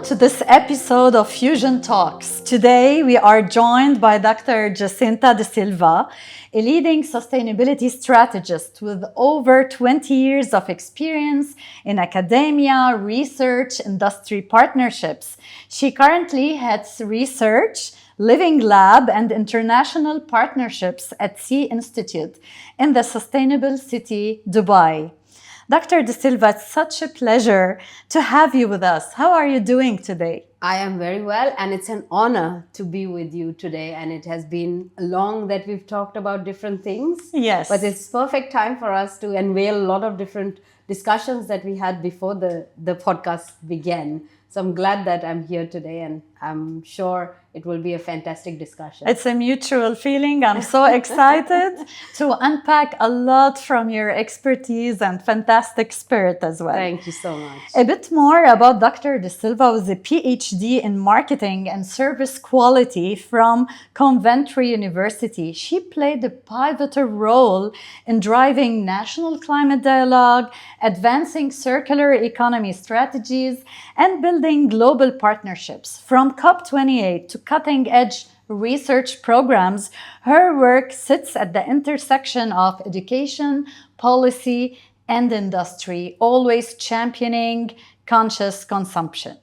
to this episode of Fusion Talks. Today we are joined by Dr. Jacinta Dsilva, a leading sustainability strategist with over 20 years of experience in academia, research, industry partnerships. She currently heads research, Living Lab, and international partnerships at Sea Institute in the Sustainable City, Dubai. Dr. Dsilva, it's such a pleasure to have you with us. How are you doing today? I am very well, and it's an honor to be with you today. And it has been long that we've talked about different things. Yes. But it's perfect time for us to unveil a lot of different discussions that we had before the podcast began. So I'm glad that I'm here today, and I'm sure it will be a fantastic discussion. It's a mutual feeling. I'm so excited to unpack a lot from your expertise and fantastic spirit as well. Thank you so much. A bit more about Dr. Dsilva with a PhD in marketing and service quality from Coventry University. She played a pivotal role in driving national climate dialogue, advancing circular economy strategies, and building global partnerships. From COP28 to cutting-edge research programs, her work sits at the intersection of education, policy, and industry, always championing conscious consumption.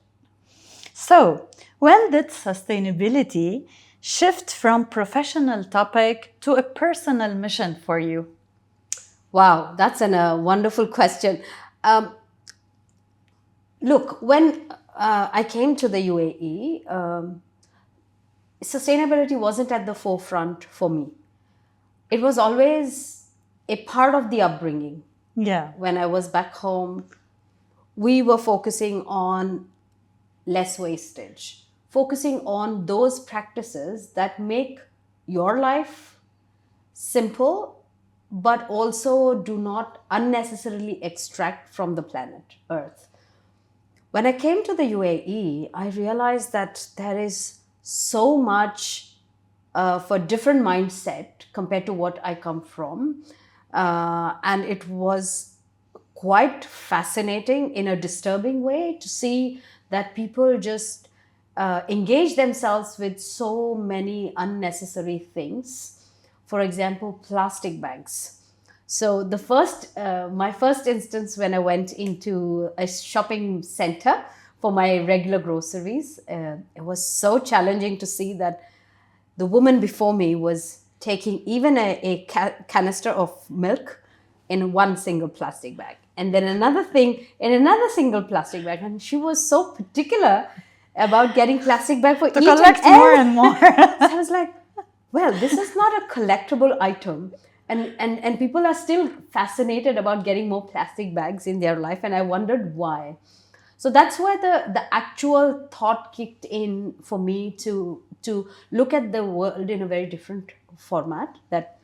So, when did sustainability shift from professional topic to a personal mission for you? Wow, that's a wonderful question. Look, when I came to the UAE, sustainability wasn't at the forefront for me. It was always a part of the upbringing. Yeah. When I was back home, we were focusing on less wastage, focusing on those practices that make your life simple, but also do not unnecessarily extract from the planet Earth. When I came to the UAE, I realized that there is so much for different mindset compared to what I come from. And it was quite fascinating in a disturbing way to see that people just engage themselves with so many unnecessary things. For example, plastic bags. So my first instance when I went into a shopping center for my regular groceries, it was so challenging to see that the woman before me was taking even a canister of milk in one single plastic bag, and then another thing in another single plastic bag. And she was so particular about getting plastic bag for To each collect and more and more. So I was like, well, this is not a collectible item. And people are still fascinated about getting more plastic bags in their life. And I wondered why. So that's where the actual thought kicked in for me to look at the world in a very different format, that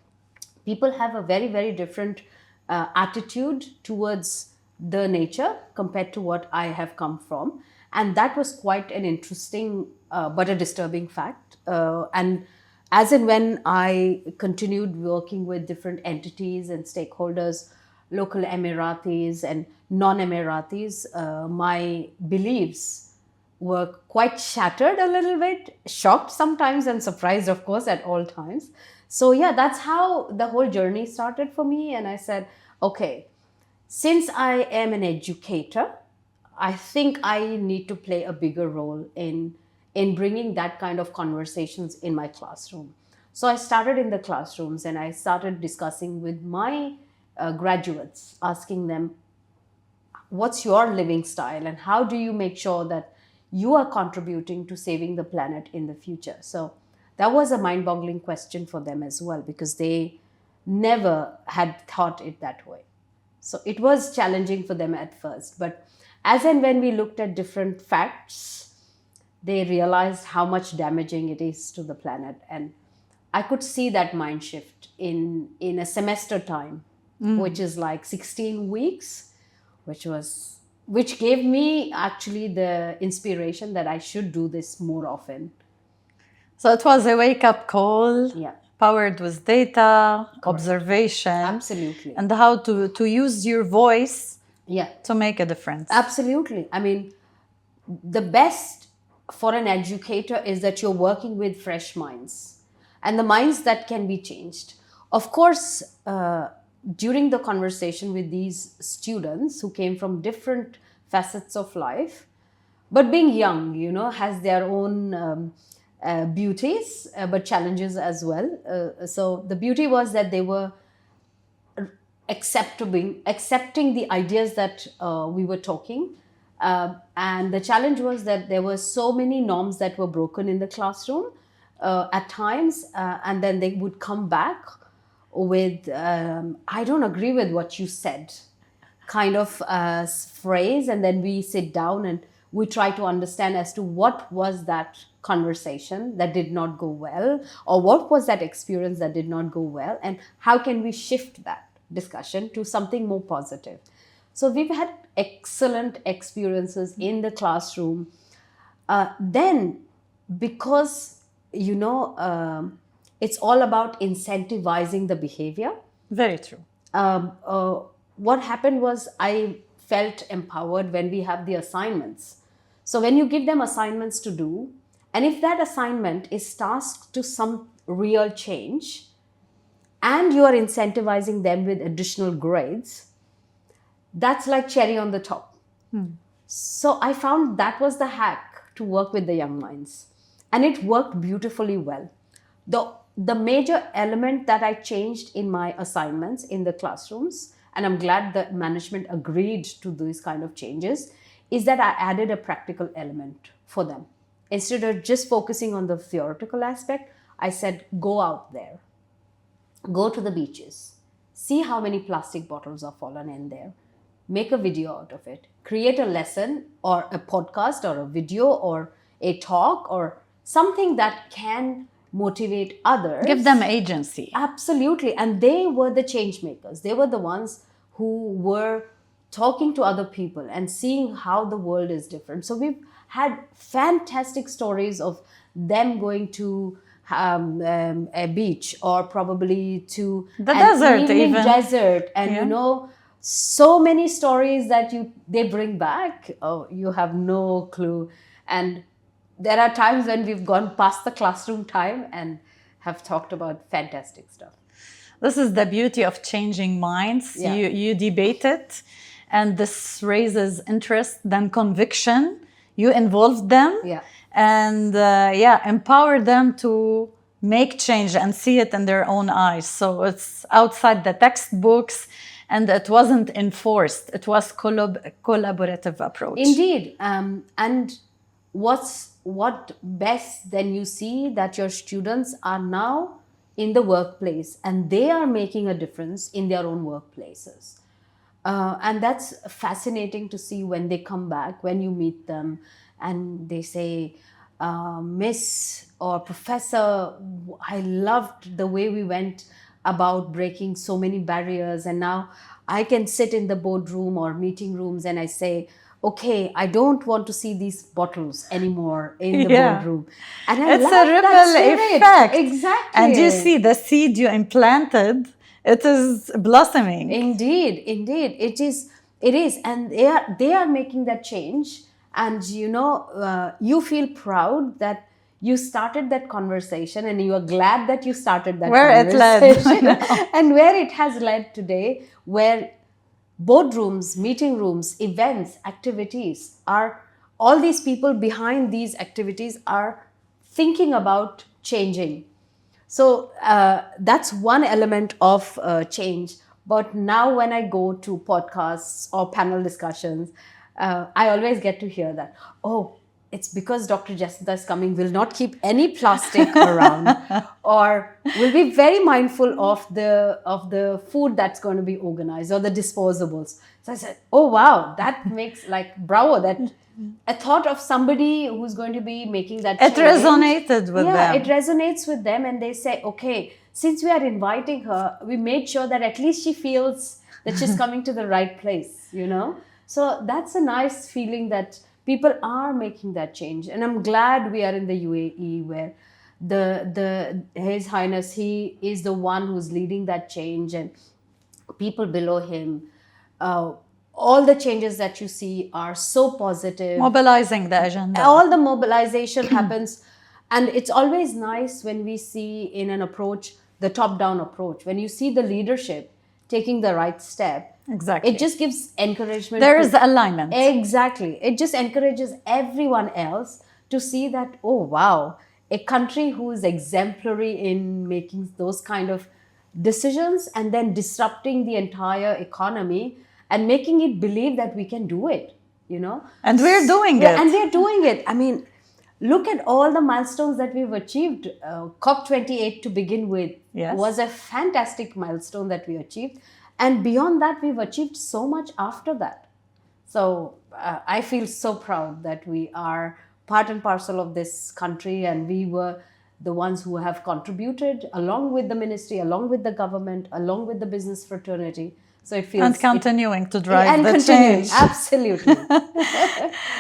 people have a very, very different attitude towards the nature compared to what I have come from. And that was quite an interesting but a disturbing fact. And as and when I continued working with different entities and stakeholders, local Emiratis and non-Emiratis, my beliefs were quite shattered a little bit, shocked sometimes and surprised, of course, at all times. So yeah, that's how the whole journey started for me. And I said, okay, since I am an educator, I think I need to play a bigger role in bringing that kind of conversations in my classroom. So I started in the classrooms and I started discussing with my graduates, asking them, what's your living style and how do you make sure that you are contributing to saving the planet in the future? So that was a mind-boggling question for them as well, because they never had thought it that way. So it was challenging for them at first. But as and when we looked at different facts, they realized how much damaging it is to the planet. And I could see that mind shift in a semester time, which is like 16 weeks, which gave me actually the inspiration that I should do this more often. So it was a wake-up call, Yeah. powered with data, Correct. observation, Absolutely. and how to use your voice Yeah. to make a difference. Absolutely. I mean, the best for an educator is that you're working with fresh minds and the minds that can be changed. Of course, during the conversation with these students who came from different facets of life, but being young, has their own beauties, but challenges as well. So the beauty was that they were accepting the ideas that we were talking. And the challenge was that there were so many norms that were broken in the classroom at times, and then they would come back with, I don't agree with what you said, kind of phrase, and then we sit down and we try to understand as to what was that conversation that did not go well, or what was that experience that did not go well, and how can we shift that discussion to something more positive. So we've had excellent experiences in the classroom. Then, because it's all about incentivizing the behavior. Very true. What happened was I felt empowered when we have the assignments. So when you give them assignments to do, and if that assignment is tasked to some real change, and you are incentivizing them with additional grades, that's like cherry on the top. So I found that was the hack to work with the young minds. And it worked beautifully well. The major element that I changed in my assignments in the classrooms, and I'm glad that management agreed to these kind of changes, is that I added a practical element for them. Instead of just focusing on the theoretical aspect, I said, go out there, go to the beaches, see how many plastic bottles are fallen in there, make a video out of it, create a lesson or a podcast or a video or a talk or something that can motivate others. Give them agency. Absolutely. And they were the change makers. They were the ones who were talking to other people and seeing how the world is different. So we've had fantastic stories of them going to a beach, or probably to the an desert, evening even desert, and so many stories that they bring back. Oh, you have no clue. And there are times when we've gone past the classroom time and have talked about fantastic stuff. This is the beauty of changing minds. Yeah. You debate it, and this raises interest, then conviction. You involve them, Yeah. and empower them to make change and see it in their own eyes. So it's outside the textbooks, and it wasn't enforced. It was collaborative approach. Indeed. And what best then you see that your students are now in the workplace and they are making a difference in their own workplaces. And that's fascinating to see when they come back, when you meet them and they say, Miss or Professor, I loved the way we went about breaking so many barriers, and now I can sit in the boardroom or meeting rooms and I say, okay, I don't want to see these bottles anymore in the boardroom. And I it's love a ripple effect. Exactly. And you see the seed you implanted, it is blossoming. Indeed. It is. And they are making that change. And you feel proud that you started that conversation, and you are glad that you started that conversation. It led. And where it has led today, where boardrooms, meeting rooms, events, activities are, all these people behind these activities are thinking about changing. So that's one element of change. But now when I go to podcasts or panel discussions, I always get to hear that, oh, it's because Dr. Jacinta is coming, will not keep any plastic around, or will be very mindful of the food that's going to be organized, or the disposables. So I said, oh wow, that makes, like, bravo, that a thought of somebody who's going to be making that change. It resonated with them. Yeah, it resonates with them, and they say, okay, since we are inviting her, we made sure that at least she feels that she's coming to the right place, So that's a nice feeling that people are making that change. And I'm glad we are in the UAE, where His Highness, he is the one who's leading that change, and people below him all the changes that you see are so positive. Mobilizing the agenda. All the mobilization happens, and it's always nice when we see in an approach the top down approach, when you see the leadership taking the right step. Exactly. It just gives encouragement. There is alignment. Exactly. It just encourages everyone else to see that, oh wow, a country who is exemplary in making those kind of decisions and then disrupting the entire economy and making it believe that we can do it, you know. And we're doing Yeah, it. and we're doing it. I mean, look at all the milestones that we've achieved. COP28 to begin with Yes. was a fantastic milestone that we achieved. And beyond that, we've achieved so much after that. So I feel so proud that we are part and parcel of this country, and we were the ones who have contributed along with the ministry, along with the government, along with the business fraternity. So it feels... And continuing to drive and the continuing, change. absolutely.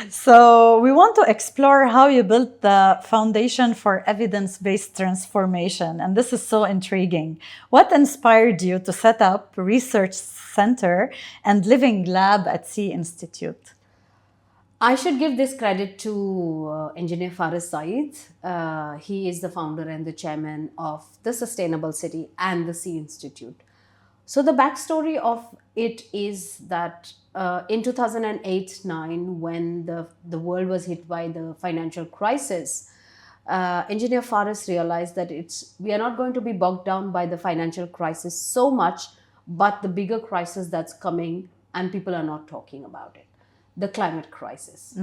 So we want to explore how you built the foundation for evidence-based transformation. And this is so intriguing. What inspired you to set up Research Center and Living Lab at Sea Institute? I should give this credit to Engineer Faris Saeed. He is the founder and the chairman of the Sustainable City and the Sea Institute. So the backstory of it is that in 2008-9, when the world was hit by the financial crisis, Engineer Faris realized that we are not going to be bogged down by the financial crisis so much, but the bigger crisis that's coming, and people are not talking about it, the climate crisis.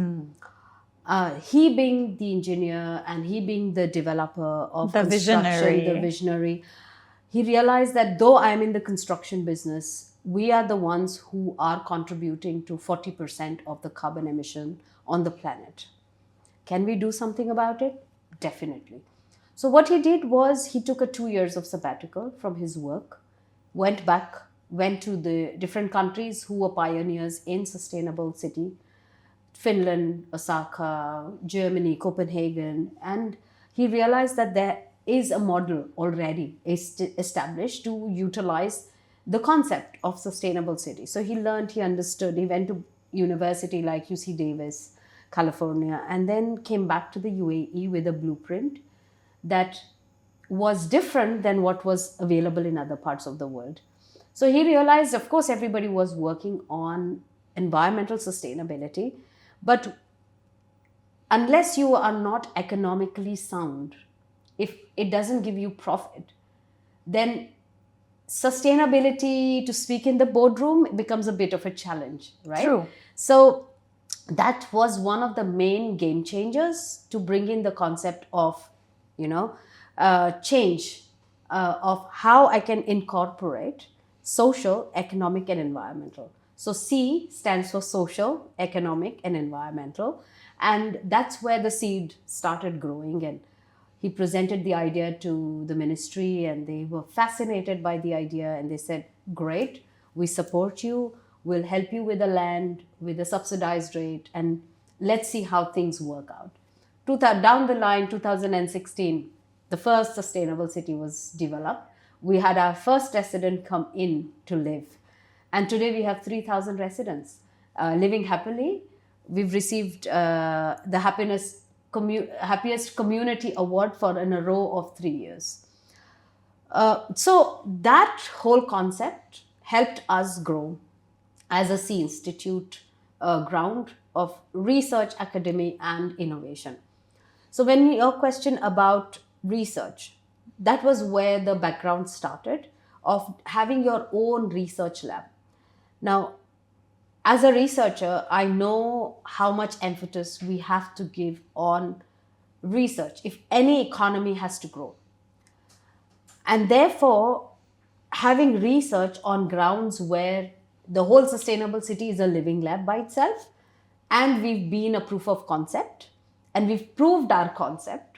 He being the engineer and he being the developer of The construction, the visionary, he realized that though I am in the construction business, we are the ones who are contributing to 40% of the carbon emission on the planet. Can we do something about it? Definitely. So what he did was he took 2 years of sabbatical from his work, went to the different countries who were pioneers in sustainable city, Finland, Osaka, Germany, Copenhagen, and he realized that there is a model already established to utilize the concept of sustainable city. So he learned, he understood, he went to university like UC Davis, California, and then came back to the UAE with a blueprint that was different than what was available in other parts of the world. So he realized, of course, everybody was working on environmental sustainability, but unless you are not economically sound, if it doesn't give you profit, then sustainability, to speak in the boardroom, becomes a bit of a challenge, right? True. So that was one of the main game changers to bring in the concept of, change, of how I can incorporate social, economic, and environmental. So C stands for social, economic, and environmental. And that's where the seed started growing. And he presented the idea to the ministry, and they were fascinated by the idea. And they said, great, we support you. We'll help you with the land, with a subsidized rate, and let's see how things work out. Down the line, 2016, the first sustainable city was developed. We had our first resident come in to live. And today we have 3,000 residents living happily. We've received the Happiest Community Award in a row of 3 years. So that whole concept helped us grow as a Sea Institute ground of research, academy, and innovation. So when your question about research, that was where the background started of having your own research lab. Now, as a researcher, I know how much emphasis we have to give on research if any economy has to grow. And therefore, having research on grounds where the whole sustainable city is a living lab by itself, and we've been a proof of concept, and we've proved our concept.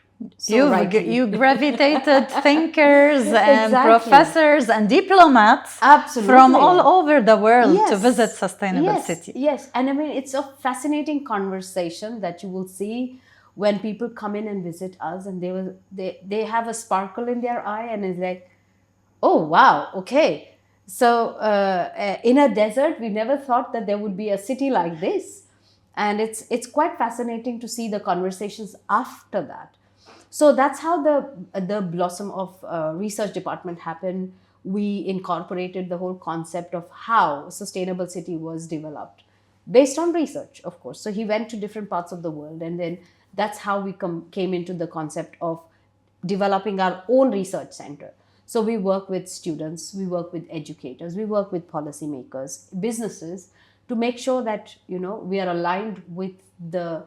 You gravitated thinkers and Exactly. professors and diplomats Absolutely. from all over the world to Yes. visit sustainable city. Yes, and I mean, it's a fascinating conversation that you will see when people come in and visit us, and they have a sparkle in their eye, and it's like, oh wow, okay, So in a desert, we never thought that there would be a city like this, and it's quite fascinating to see the conversations after that. So that's how the blossom of research department happened. We incorporated the whole concept of how sustainable city was developed based on research, of course. So he went to different parts of the world, and then that's how we came into the concept of developing our own research center. So we work with students, we work with educators, we work with policymakers, businesses, to make sure that we are aligned with the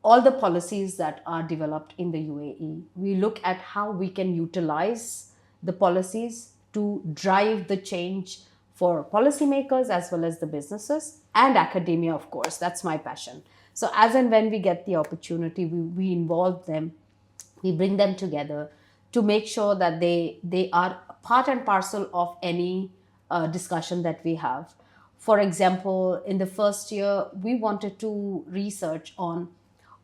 all the policies that are developed in the UAE. We look at how we can utilize the policies to drive the change for policymakers as well as the businesses and academia, of course. That's my passion. So, as and when we get the opportunity, we involve them, we bring them together to make sure that they are part and parcel of any discussion that we have. For example, in the first year, we wanted to research on,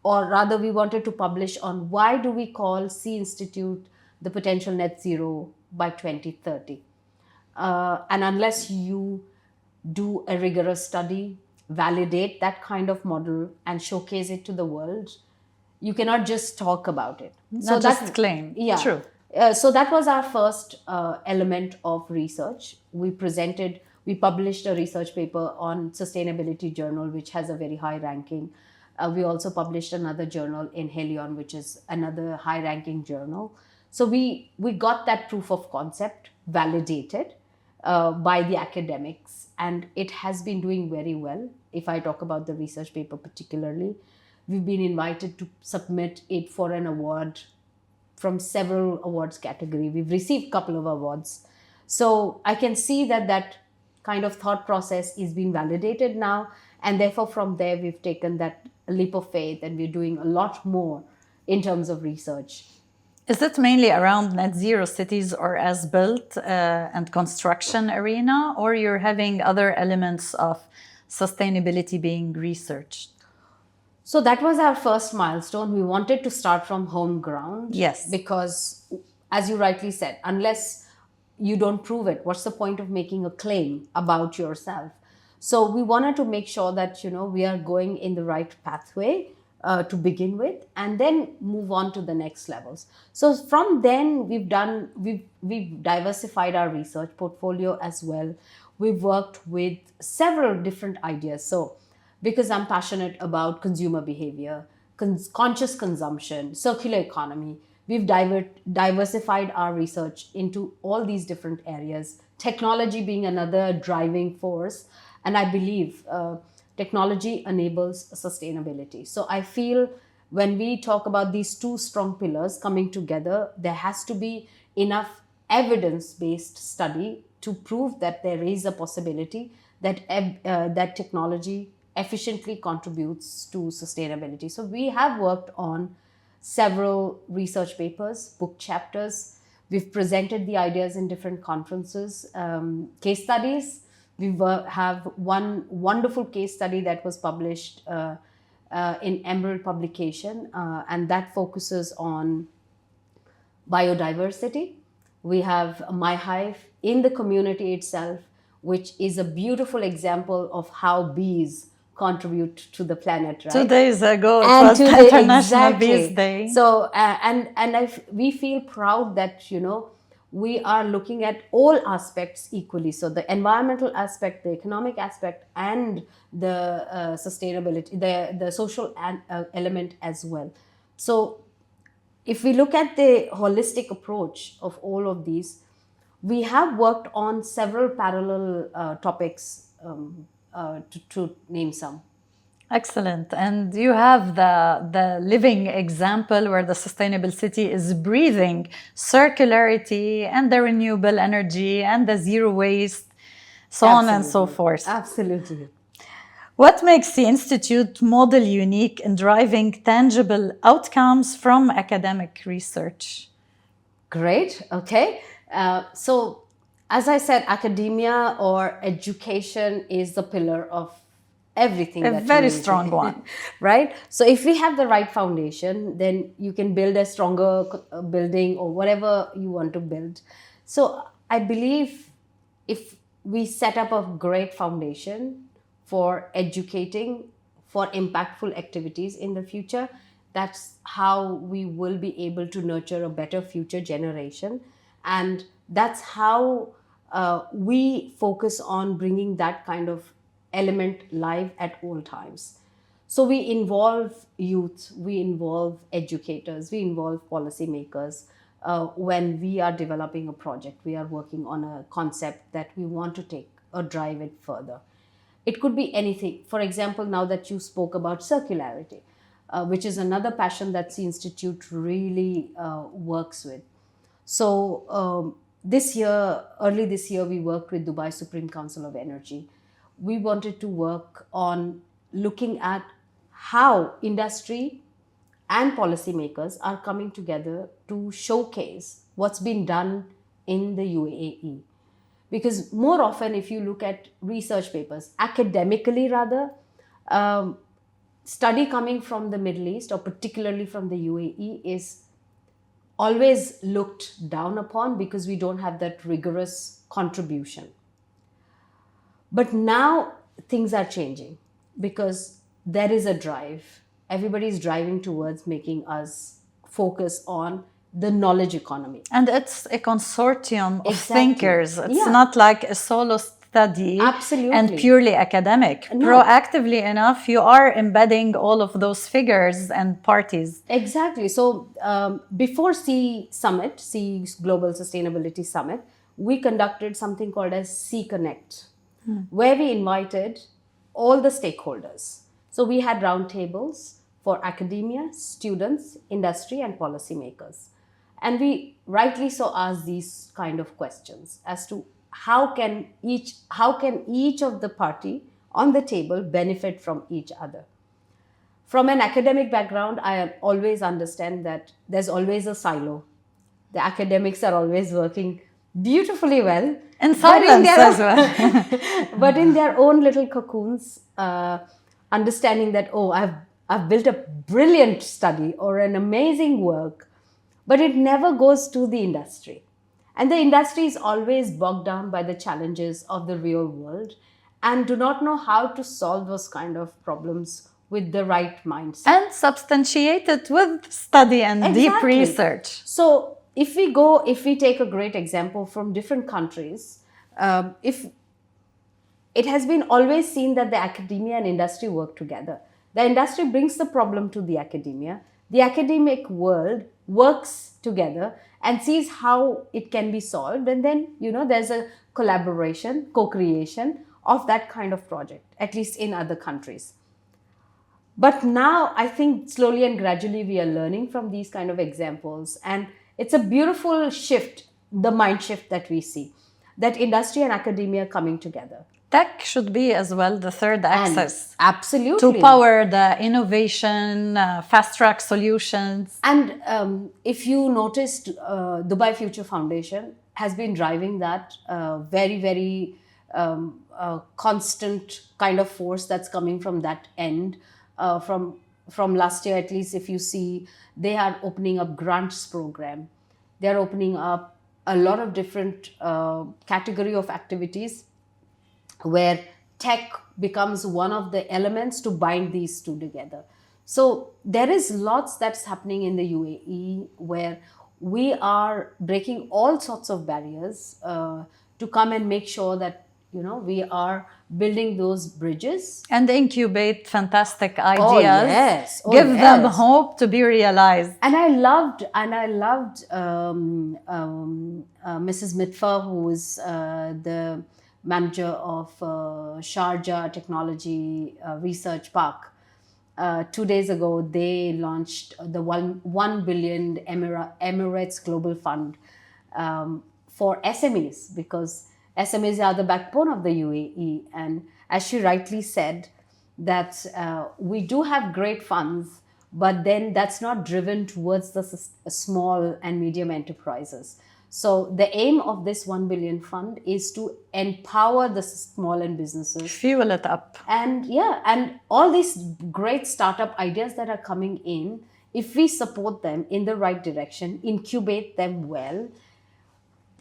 or rather we wanted to publish on, why do we call C Institute the potential net zero by 2030. And unless you do a rigorous study, validate that kind of model and showcase it to the world, you cannot just talk about it. Not just claim. Yeah. True. So that was our first element of research. We published a research paper on Sustainability Journal, which has a very high ranking. We also published another journal in Helion, which is another high ranking journal. So we got that proof of concept validated by the academics, and it has been doing very well. If I talk about the research paper particularly, we've been invited to submit it for an award from several awards category. We've received a couple of awards. So I can see that kind of thought process is being validated now. And therefore, from there, we've taken that leap of faith and we're doing a lot more in terms of research. Is it mainly around net zero cities or as built and construction arena, or you're having other elements of sustainability being researched? So that was our first milestone. We wanted to start from home ground. Yes. Because, as you rightly said, unless you don't prove it, what's the point of making a claim about yourself? So we wanted to make sure that we are going in the right pathway to begin with, and then move on to the next levels. So from then we've diversified our research portfolio as well. We've worked with several different ideas. So because I'm passionate about consumer behavior, conscious consumption, circular economy, we've diversified our research into all these different areas, technology being another driving force. And I believe technology enables sustainability. So I feel when we talk about these two strong pillars coming together, there has to be enough evidence-based study to prove that there is a possibility that that technology efficiently contributes to sustainability. So we have worked on several research papers, book chapters. We've presented the ideas in different conferences, case studies. We have one wonderful case study that was published in Emerald publication, and that focuses on biodiversity. We have My Hive in the community itself, which is a beautiful example of how bees contribute to the planet, right? 2 days ago, it was International Bees Day. So, we feel proud that, we are looking at all aspects equally. So the environmental aspect, the economic aspect, and the sustainability, the social element as well. So if we look at the holistic approach of all of these, we have worked on several parallel topics, to name some. Excellent. And you have the living example where the sustainable city is breathing circularity and the renewable energy and the zero waste, so on and so forth. Absolutely. What makes the Institute model unique in driving tangible outcomes from academic research? Great. Okay. So, as I said, academia or education is the pillar of everything. A very strong one. Right? So if we have the right foundation, then you can build a stronger building or whatever you want to build. So I believe if we set up a great foundation for educating, for impactful activities in the future. That's how we will be able to nurture a better future generation. And that's how we focus on bringing that kind of element live at all times. So we involve youth, we involve educators, we involve policymakers. When we are developing a project, we are working on a concept that we want to take or drive it further. It could be anything. For example, now that you spoke about circularity, which is another passion that the Institute really works with. So early this year, we worked with Dubai Supreme Council of Energy. We wanted to work on looking at how industry and policymakers are coming together to showcase what's been done in the UAE. Because more often, if you look at research papers, academically rather, um, study coming from the Middle East or particularly from the UAE is always looked down upon because we don't have that rigorous contribution. But now things are changing because there is a drive. Everybody is driving towards making us focus on the knowledge economy. And it's a consortium of Exactly. thinkers. It's Yeah. not like a solo study Absolutely. and purely academic. No. Proactively enough, you are embedding all of those figures and parties. Exactly. So before C Global Sustainability Summit, we conducted something called as C Connect, where we invited all the stakeholders. So we had roundtables for academia, students, industry, and policymakers. And we rightly so asked these kind of questions as to how can each of the party on the table benefit from each other. From an academic background, I always understand that there's always a silo. The academics are always working beautifully well. In silence as well. But in their own little cocoons, understanding that, oh, I've built a brilliant study or an amazing work, but it never goes to the industry. And the industry is always bogged down by the challenges of the real world and do not know how to solve those kind of problems with the right mindset. And substantiate it with study and deep Exactly. research. So if we take a great example from different countries, if it has been always seen that the academia and industry work together. The industry brings the problem to the academia. The academic world works together and sees how it can be solved. And then, there's a collaboration, co-creation of that kind of project, at least in other countries. But now I think slowly and gradually we are learning from these kind of examples. And it's a beautiful shift, the mind shift that we see, that industry and academia coming together. Tech should be as well the third axis. And absolutely. To power the innovation, fast-track solutions. And if you noticed, Dubai Future Foundation has been driving that very, very constant kind of force that's coming from that end. From last year, at least, if you see, they are opening up grants program. They're opening up a lot of different category of activities where tech becomes one of the elements to bind these two together. So there is lots that's happening in the UAE where we are breaking all sorts of barriers to come and make sure that we are building those bridges and incubate fantastic ideas. Oh, yes. Give them hope to be realized. And I loved Mrs. Mitfa, who is the manager of Sharjah Technology Research Park. 2 days ago, they launched the 1 billion Emirates Global Fund for SMEs, because SMEs are the backbone of the UAE. And as she rightly said, that we do have great funds, but then that's not driven towards the small and medium enterprises. So the aim of this 1 billion fund is to empower the small and businesses. Fuel it up. And and all these great startup ideas that are coming in, if we support them in the right direction, incubate them well,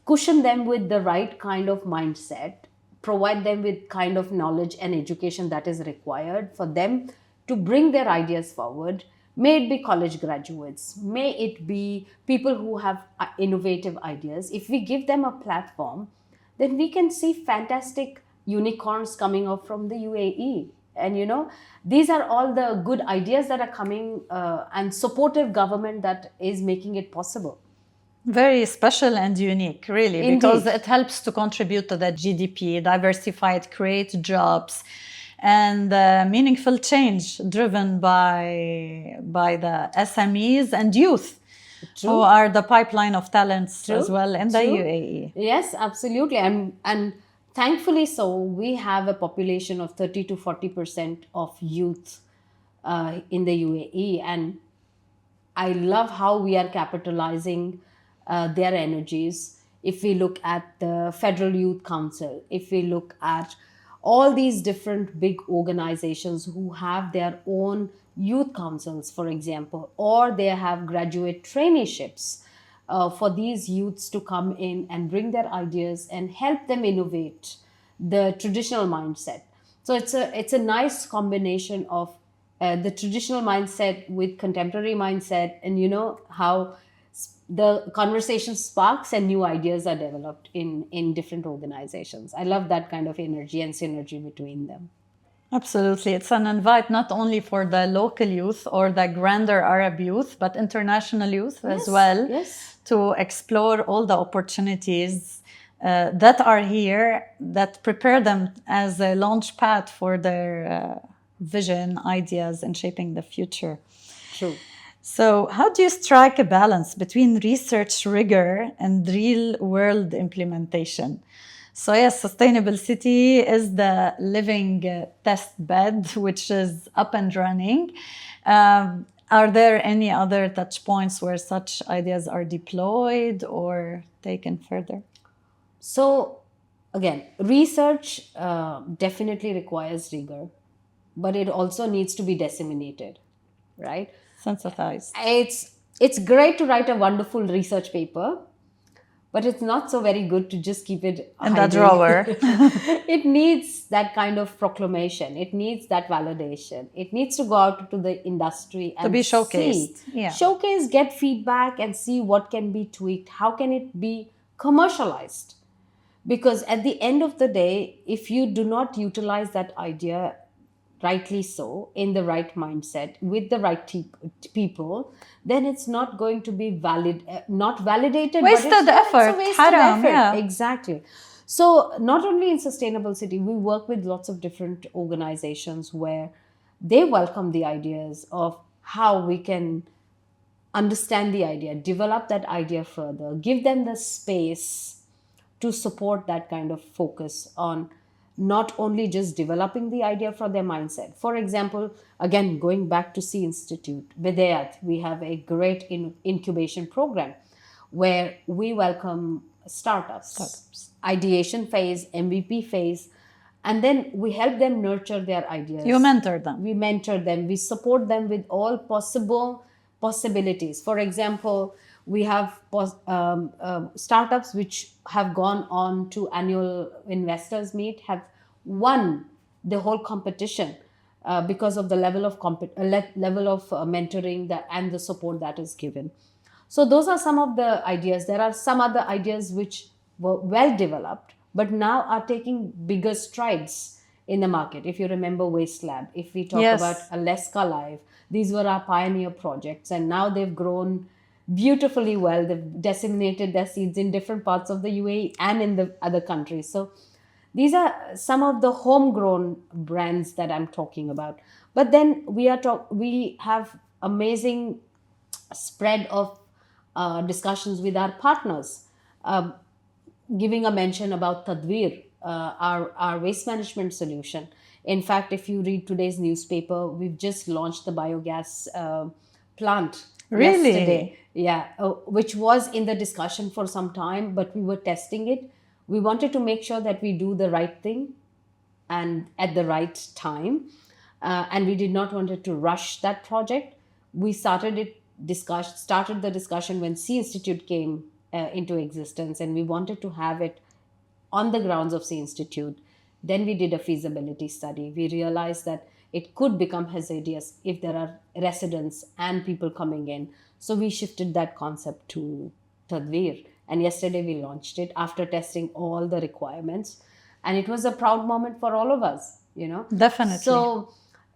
cushion them with the right kind of mindset, provide them with kind of knowledge and education that is required for them to bring their ideas forward. May it be college graduates, may it be people who have innovative ideas. If we give them a platform, then we can see fantastic unicorns coming up from the UAE. And these are all the good ideas that are coming, and supportive government that is making it possible. Very special and unique, really, Indeed. because it helps to contribute to the GDP, diversify it, create jobs, and meaningful change driven by the SMEs and youth, who are the pipeline of talents as well in the UAE. Yes, absolutely. And thankfully so, we have a population of 30 to 40% of youth in the UAE. And I love how we are capitalizing their energies. If we look at the Federal Youth Council, if we look at all these different big organizations who have their own youth councils, for example, or they have graduate traineeships for these youths to come in and bring their ideas and help them innovate the traditional mindset. So it's a nice combination of the traditional mindset with contemporary mindset, and how the conversation sparks and new ideas are developed in different organizations. I love that kind of energy and synergy between them. Absolutely. It's an invite not only for the local youth or the grander Arab youth, but international youth as well, to explore all the opportunities that are here, that prepare them as a launch pad for their vision, ideas, and shaping the future. True. So how do you strike a balance between research rigor and real-world implementation? So yes, Sustainable City is the living test bed, which is up and running. Are there any other touch points where such ideas are deployed or taken further? So again, research definitely requires rigor, but it also needs to be disseminated, right? Sensitized. It's great to write a wonderful research paper, but it's not so very good to just keep it in the drawer. It needs that kind of proclamation. It needs that validation. It needs to go out to the industry and to be showcased. Showcase, get feedback, and see what can be tweaked. How can it be commercialized? Because at the end of the day, if you do not utilize that idea rightly so, in the right mindset, with the right people, then it's not going to be not validated. Wasted effort. It's a wasted effort. Yeah. Exactly. So not only in Sustainable City, we work with lots of different organizations where they welcome the ideas of how we can understand the idea, develop that idea further, give them the space to support that kind of focus on not only just developing the idea for their mindset. For example, again, going back to Sea Institute, Bidayat, we have a great incubation program where we welcome startups, ideation phase, MVP phase, and then we help them nurture their ideas. You mentor them. We mentor them. We support them with all possible possibilities. For example, we have startups which have gone on to annual investors meet, have won the whole competition because of the level of mentoring and the support that is given. So those are some of the ideas. There are some other ideas which were well developed, but now are taking bigger strides in the market. If you remember Waste Lab, if we talk about Alaska Live, these were our pioneer projects, and now they've grown beautifully well. They've disseminated their seeds in different parts of the UAE and in the other countries. So these are some of the homegrown brands that I'm talking about. But then we have amazing spread of discussions with our partners. Giving a mention about Tadweer, our waste management solution. In fact, if you read today's newspaper, we've just launched the biogas plant. Really? Yesterday. Yeah, which was in the discussion for some time, but we were testing it. We wanted to make sure that we do the right thing and at the right time. And we did not want to rush that project. We started the discussion when Sea Institute came into existence, and we wanted to have it on the grounds of Sea Institute Then we did a feasibility study. We realized that it could become hazardous if there are residents and people coming in. So we shifted that concept to Tadveer. And yesterday we launched it after testing all the requirements. And it was a proud moment for all of us, you know. Definitely. So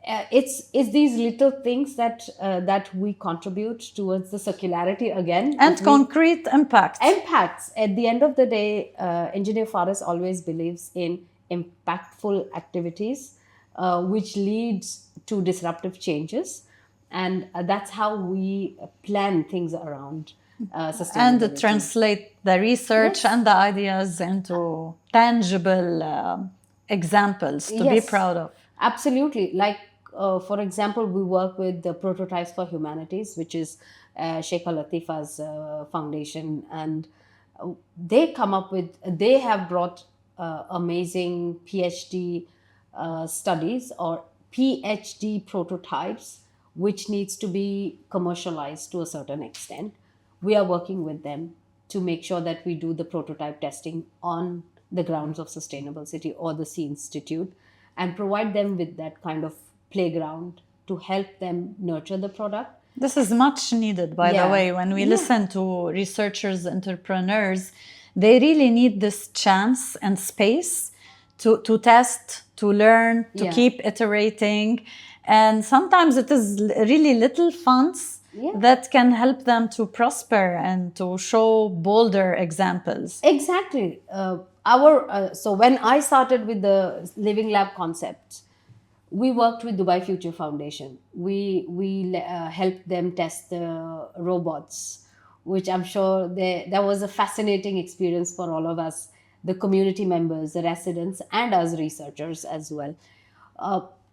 it's these little things that we contribute towards the circularity again. And concrete impacts. Impacts. At the end of the day, Engineer Faris always believes in impactful activities, which leads to disruptive changes. And that's how we plan things around sustainability. And translate the research and the ideas into tangible examples to be proud of. Absolutely. Like, for example, we work with the Prototypes for Humanities, which is Sheikha Latifa's foundation. And they have brought amazing PhD studies or PhD prototypes, which needs to be commercialized to a certain extent. We are working with them to make sure that we do the prototype testing on the grounds of Sustainable City or the C Institute, and provide them with that kind of playground to help them nurture the product. This is much needed, by the way. When we listen to researchers, entrepreneurs, they really need this chance and space to test, to learn, to keep iterating. And sometimes it is really little funds that can help them to prosper and to show bolder examples. Exactly. So when I started with the Living Lab concept, we worked with Dubai Future Foundation. We helped them test the robots, which I'm sure that was a fascinating experience for all of us, the community members, the residents, and us researchers as well.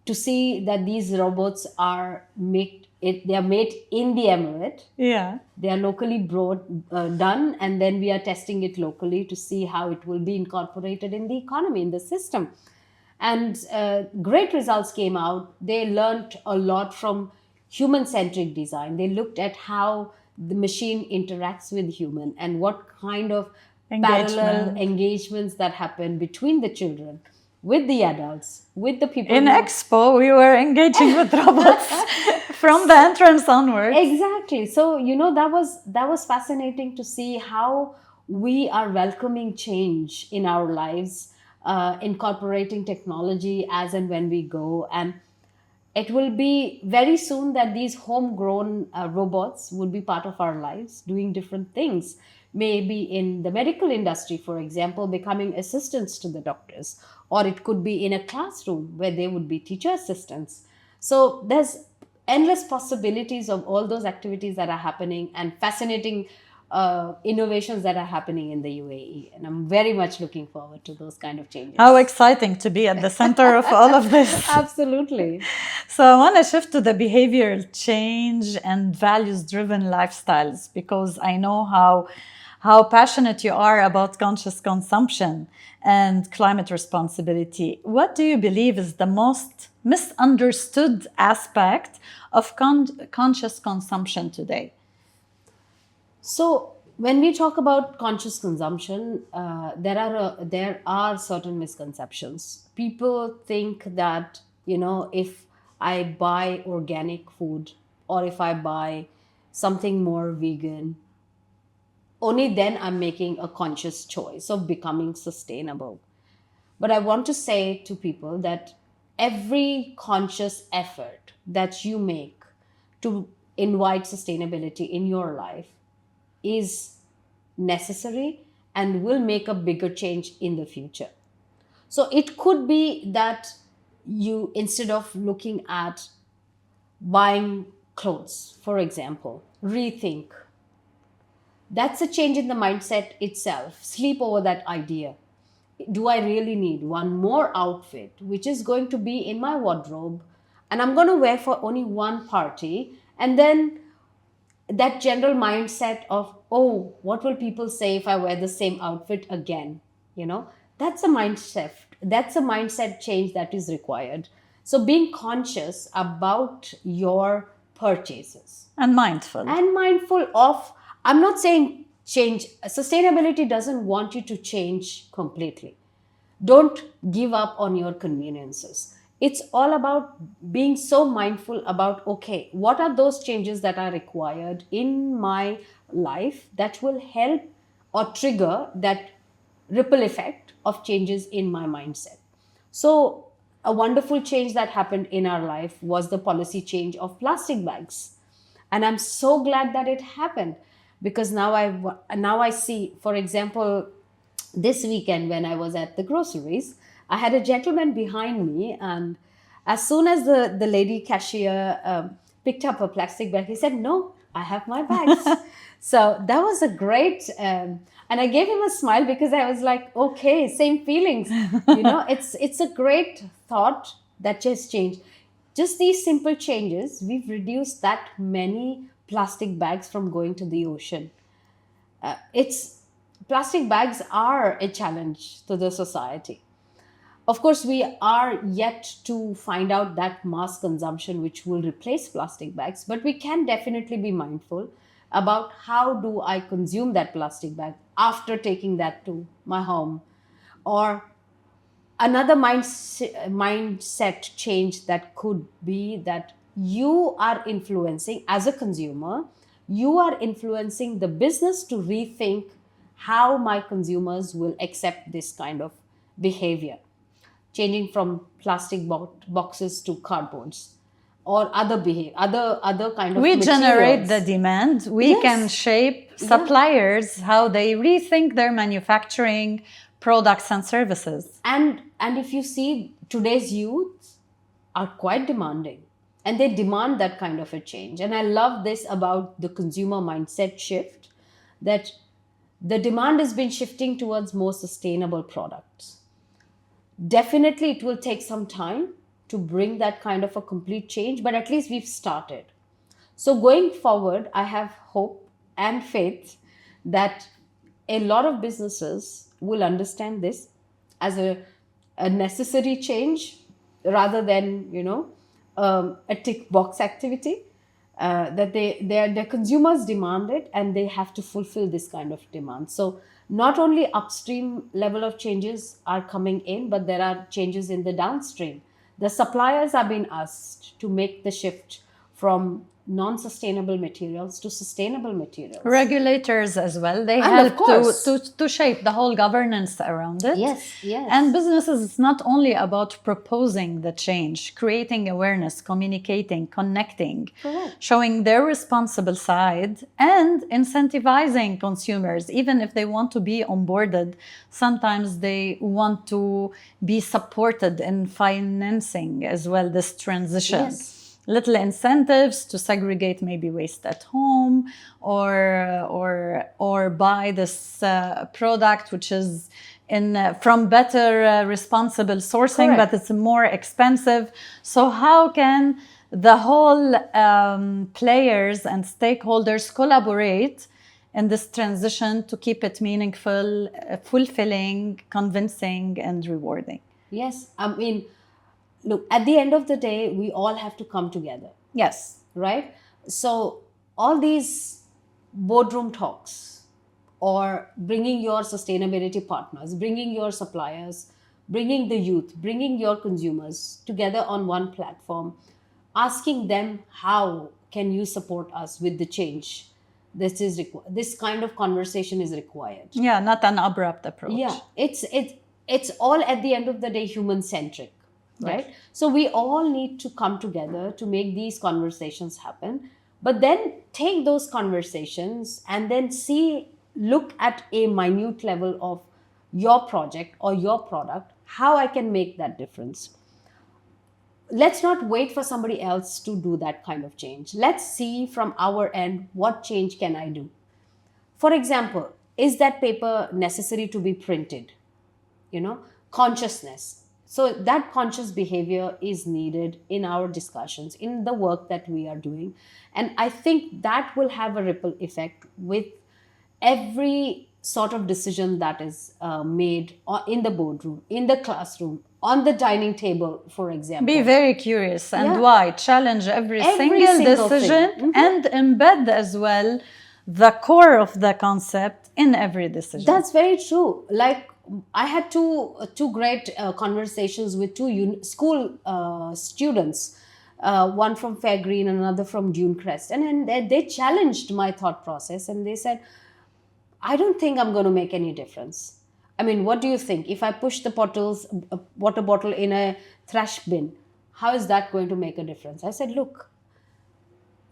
To see that these robots are made in the Emirate. Yeah. They are locally done, and then we are testing it locally to see how it will be incorporated in the economy, in the system. And great results came out. They learned a lot from human-centric design. They looked at how the machine interacts with human and what kind of parallel engagements that happen between the children, with the adults, with the people. In Expo, we were engaging with robots from the entrance onwards. Exactly. So, that was fascinating to see how we are welcoming change in our lives, incorporating technology as and when we go. And it will be very soon that these homegrown robots will be part of our lives, doing different things. Maybe in the medical industry, for example, becoming assistants to the doctors, or it could be in a classroom where they would be teacher assistants. So there's endless possibilities of all those activities that are happening, and fascinating innovations that are happening in the UAE. And I'm very much looking forward to those kind of changes. How exciting to be at the center of all of this. Absolutely. So I want to shift to the behavioral change and values-driven lifestyles, because I know how passionate you are about conscious consumption and climate responsibility. What do you believe is the most misunderstood aspect of conscious consumption today? So when we talk about conscious consumption, there are certain misconceptions. People think that, if I buy organic food, or if I buy something more vegan, only then I'm making a conscious choice of becoming sustainable. But I want to say to people that every conscious effort that you make to invite sustainability in your life is necessary and will make a bigger change in the future. So it could be that you, instead of looking at buying clothes, for example, rethink. That's a change in the mindset itself. Sleep over that idea. Do I really need one more outfit, which is going to be in my wardrobe, and I'm going to wear for only one party? And then that general mindset of, oh, what will people say if I wear the same outfit again? That's a mindset. That's a mindset change that is required. So being conscious about your purchases. And mindful. And mindful of, I'm not saying change. Sustainability doesn't want you to change completely. Don't give up on your conveniences. It's all about being so mindful about, okay, what are those changes that are required in my life that will help or trigger that ripple effect of changes in my mindset. So a wonderful change that happened in our life was the policy change of plastic bags, and I'm so glad that it happened, because now I see, for example, this weekend when I was at the groceries, I had a gentleman behind me, and as soon as the lady cashier picked up a plastic bag, he said, "No, I have my bags." So that was a great, and I gave him a smile because I was like, "Okay, same feelings." It's a great thought that just changed. Just these simple changes, we've reduced that many plastic bags from going to the ocean. It's Plastic bags are a challenge to the society. Of course, we are yet to find out that mass consumption which will replace plastic bags, but we can definitely be mindful about how do I consume that plastic bag after taking that to my home. Or another mindset change that could be that you are influencing, as a consumer, you are influencing the business to rethink how my consumers will accept this kind of behavior, changing from plastic boxes to cardboards or other kind of We generate the materials. demand. We can Yes. shape Yeah. suppliers how they rethink their manufacturing products and services. And if you see, today's youth are quite demanding, and they demand that kind of a change. And I love this about the consumer mindset shift, that the demand has been shifting towards more sustainable products. Definitely it will take some time to bring that kind of a complete change, but at least we've started. So going forward, I have hope and faith that a lot of businesses will understand this as a necessary change, rather than a tick box activity. That their consumers demand it, and they have to fulfill this kind of demand. So not only upstream level of changes are coming in, but there are changes in the downstream. The suppliers are being asked to make the shift from non-sustainable materials to sustainable materials. Regulators as well, they And of help course. to shape the whole governance around it. Yes, yes. And businesses, it's not only about proposing the change, creating awareness, communicating, connecting, Correct. showing their responsible side, and incentivizing consumers. Even if they want to be onboarded, sometimes they want to be supported in financing as well this transition. Yes. Little incentives to segregate maybe waste at home, or buy this product which is from better responsible sourcing. Correct. But it's more expensive. So how can the whole players and stakeholders collaborate in this transition to keep it meaningful, fulfilling, convincing, and rewarding? Yes. I mean, look, at the end of the day, we all have to come together, Yes. right? So all these boardroom talks, or bringing your sustainability partners, bringing your suppliers, bringing the youth, bringing your consumers together on one platform, asking them, how can you support us with the change? This kind of conversation is required. Yeah, not an abrupt approach. Yeah, it's all, at the end of the day, human centric, right? Yes. So we all need to come together to make these conversations happen, but then take those conversations and then look at a minute level of your project or your product, how I can make that difference. Let's not wait for somebody else to do that kind of change. Let's see from our end, what change can I do? For example, is that paper necessary to be printed? Consciousness. So that conscious behavior is needed in our discussions, in the work that we are doing. And I think that will have a ripple effect with every sort of decision that is made in the boardroom, in the classroom, on the dining table, for example. Be very curious and Yeah. why. Challenge every Every single single decision thing. and embed as well the core of the concept in every decision. That's very true. Like I had two great conversations with school students, one from Fairgreen and another from Dunecrest, and they challenged my thought process, and they said, "I don't think I'm going to make any difference. I mean, what do you think? If I push the water bottle in a trash bin, how is that going to make a difference?" I said, "Look,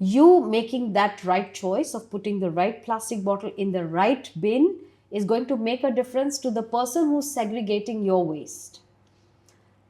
you making that right choice of putting the right plastic bottle in the right bin is going to make a difference to the person who's segregating your waste.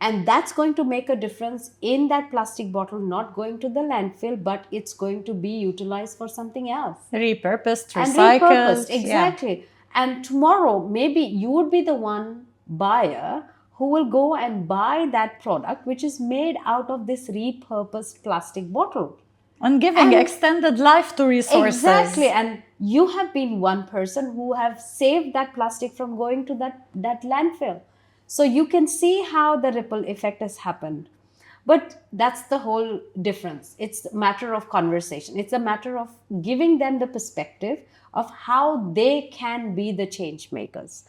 And that's going to make a difference in that plastic bottle not going to the landfill, but it's going to be utilized for something else. Repurposed, And recycled. repurposed, exactly. And tomorrow, maybe you would be the one buyer who will go and buy that product which is made out of this repurposed plastic bottle. And giving extended life to resources. Exactly. And you have been one person who have saved that plastic from going to that landfill. So you can see how the ripple effect has happened. But that's the whole difference. It's a matter of conversation. It's a matter of giving them the perspective of how they can be the change makers.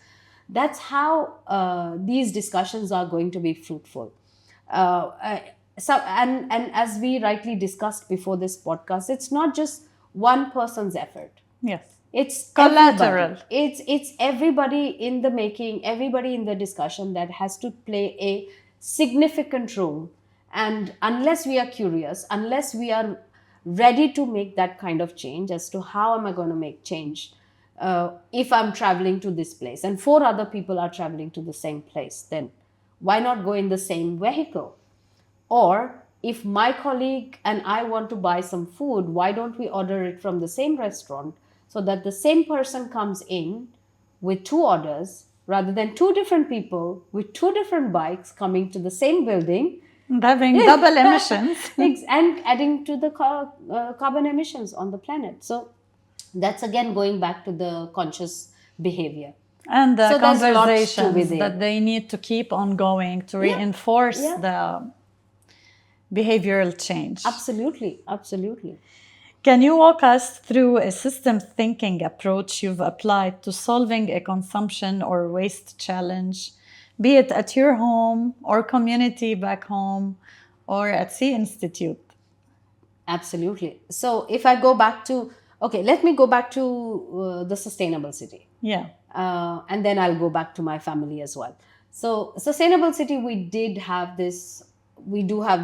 That's how these discussions are going to be fruitful. And as we rightly discussed before this podcast, it's not just one person's effort. Yes. It's collateral. It's everybody in the making, everybody in the discussion that has to play a significant role. And unless we are curious, unless we are ready to make that kind of change as to how am I going to make change, if I'm traveling to this place and 4 other people are traveling to the same place, then why not go in the same vehicle? Or if my colleague and I want to buy some food, why don't we order it from the same restaurant so that the same person comes in with 2 orders rather than 2 different people with 2 different bikes coming to the same building and having double emissions and adding to the carbon emissions on the planet. So that's again going back to the conscious behavior. And the conversations that they need to keep on going to reinforce the behavioral change. Absolutely, absolutely. Can you walk us through a system thinking approach you've applied to solving a consumption or waste challenge, be it at your home or community back home or at Sea Institute? Absolutely. So if I go back to, let me go back to the sustainable city. Yeah. And then I'll go back to my family as well. So sustainable city, we do have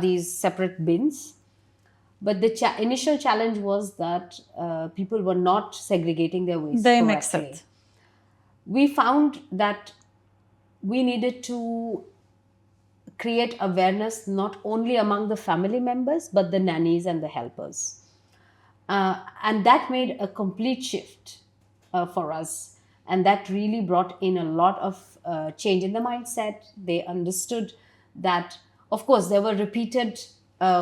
these separate bins. But the initial challenge was that people were not segregating their waste correctly. Mix it. We found that we needed to create awareness not only among the family members, but the nannies and the helpers. And that made a complete shift for us. And that really brought in a lot of change in the mindset. They understood that, of course, there were repeated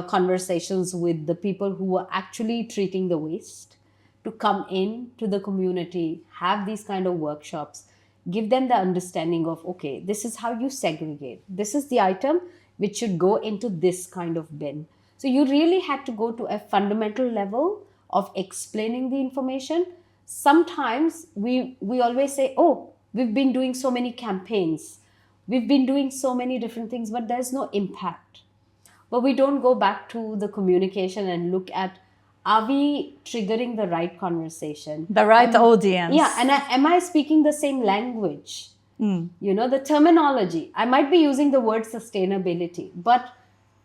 conversations with the people who were actually treating the waste to come in to the community, have these kind of workshops, give them the understanding of, okay, this is how you segregate. This is the item which should go into this kind of bin. So you really had to go to a fundamental level of explaining the information. Sometimes we always say, oh, we've been doing so many campaigns. We've been doing so many different things, but there's no impact. But we don't go back to the communication and look at, are we triggering the right conversation? The right audience. Yeah, and am I speaking the same language? The terminology. I might be using the word sustainability, but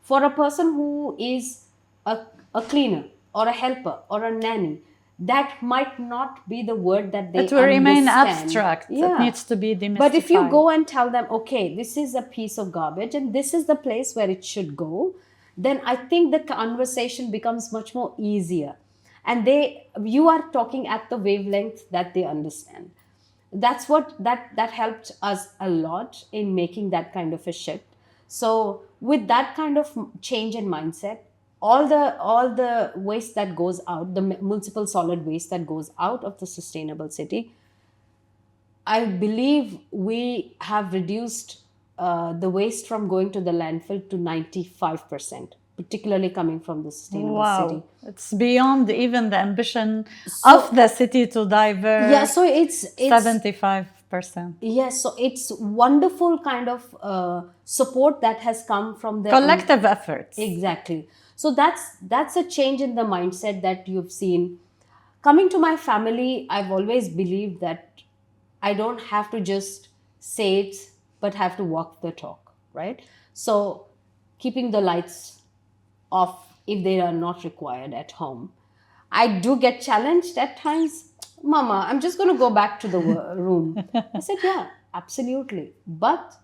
for a person who is a cleaner or a helper or a nanny, that might not be the word that they understand. It will remain abstract. Yeah. It needs to be demystified. But if you go and tell them, okay, this is a piece of garbage and this is the place where it should go, then I think the conversation becomes much more easier. And you are talking at the wavelength that they understand. That's what that helped us a lot in making that kind of a shift. So with that kind of change in mindset, all the waste that goes out, the municipal solid waste that goes out of the sustainable city, I believe we have reduced the waste from going to the landfill to 95%. particularly coming from the sustainable Wow. city. It's beyond even the ambition So- of the city to divert Yeah, so it's 75%. yes, so it's wonderful kind of support that has come from the Collective efforts. Exactly. So that's a change in the mindset that you've seen. Coming to my family, I've always believed that I don't have to just say it, but have to walk the talk, right? So keeping the lights off if they are not required at home. I do get challenged at times. Mama, I'm just going to go back to the room. I said, yeah, absolutely. But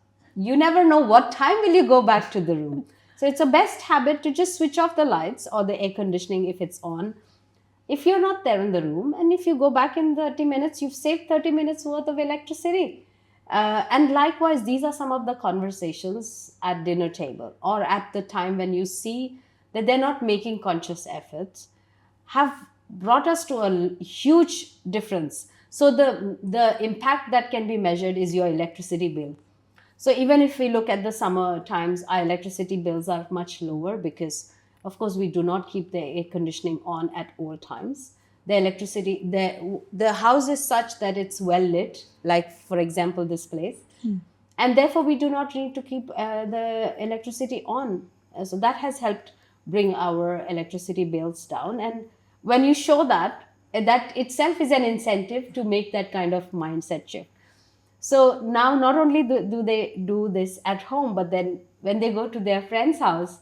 you never know what time will you go back to the room. So it's a best habit to just switch off the lights or the air conditioning if it's on. If you're not there in the room, and if you go back in 30 minutes, you've saved 30 minutes worth of electricity. And likewise, these are some of the conversations at dinner table or at the time when you see that they're not making conscious efforts, have brought us to a huge difference. So the impact that can be measured is your electricity bill. So even if we look at the summer times, our electricity bills are much lower because, of course, we do not keep the air conditioning on at all times. The electricity, the house is such that it's well lit, like for example, this place, and therefore we do not need to keep the electricity on. So that has helped bring our electricity bills down. And when you show that, that itself is an incentive to make that kind of mindset shift. So now not only do they do this at home, but then when they go to their friend's house,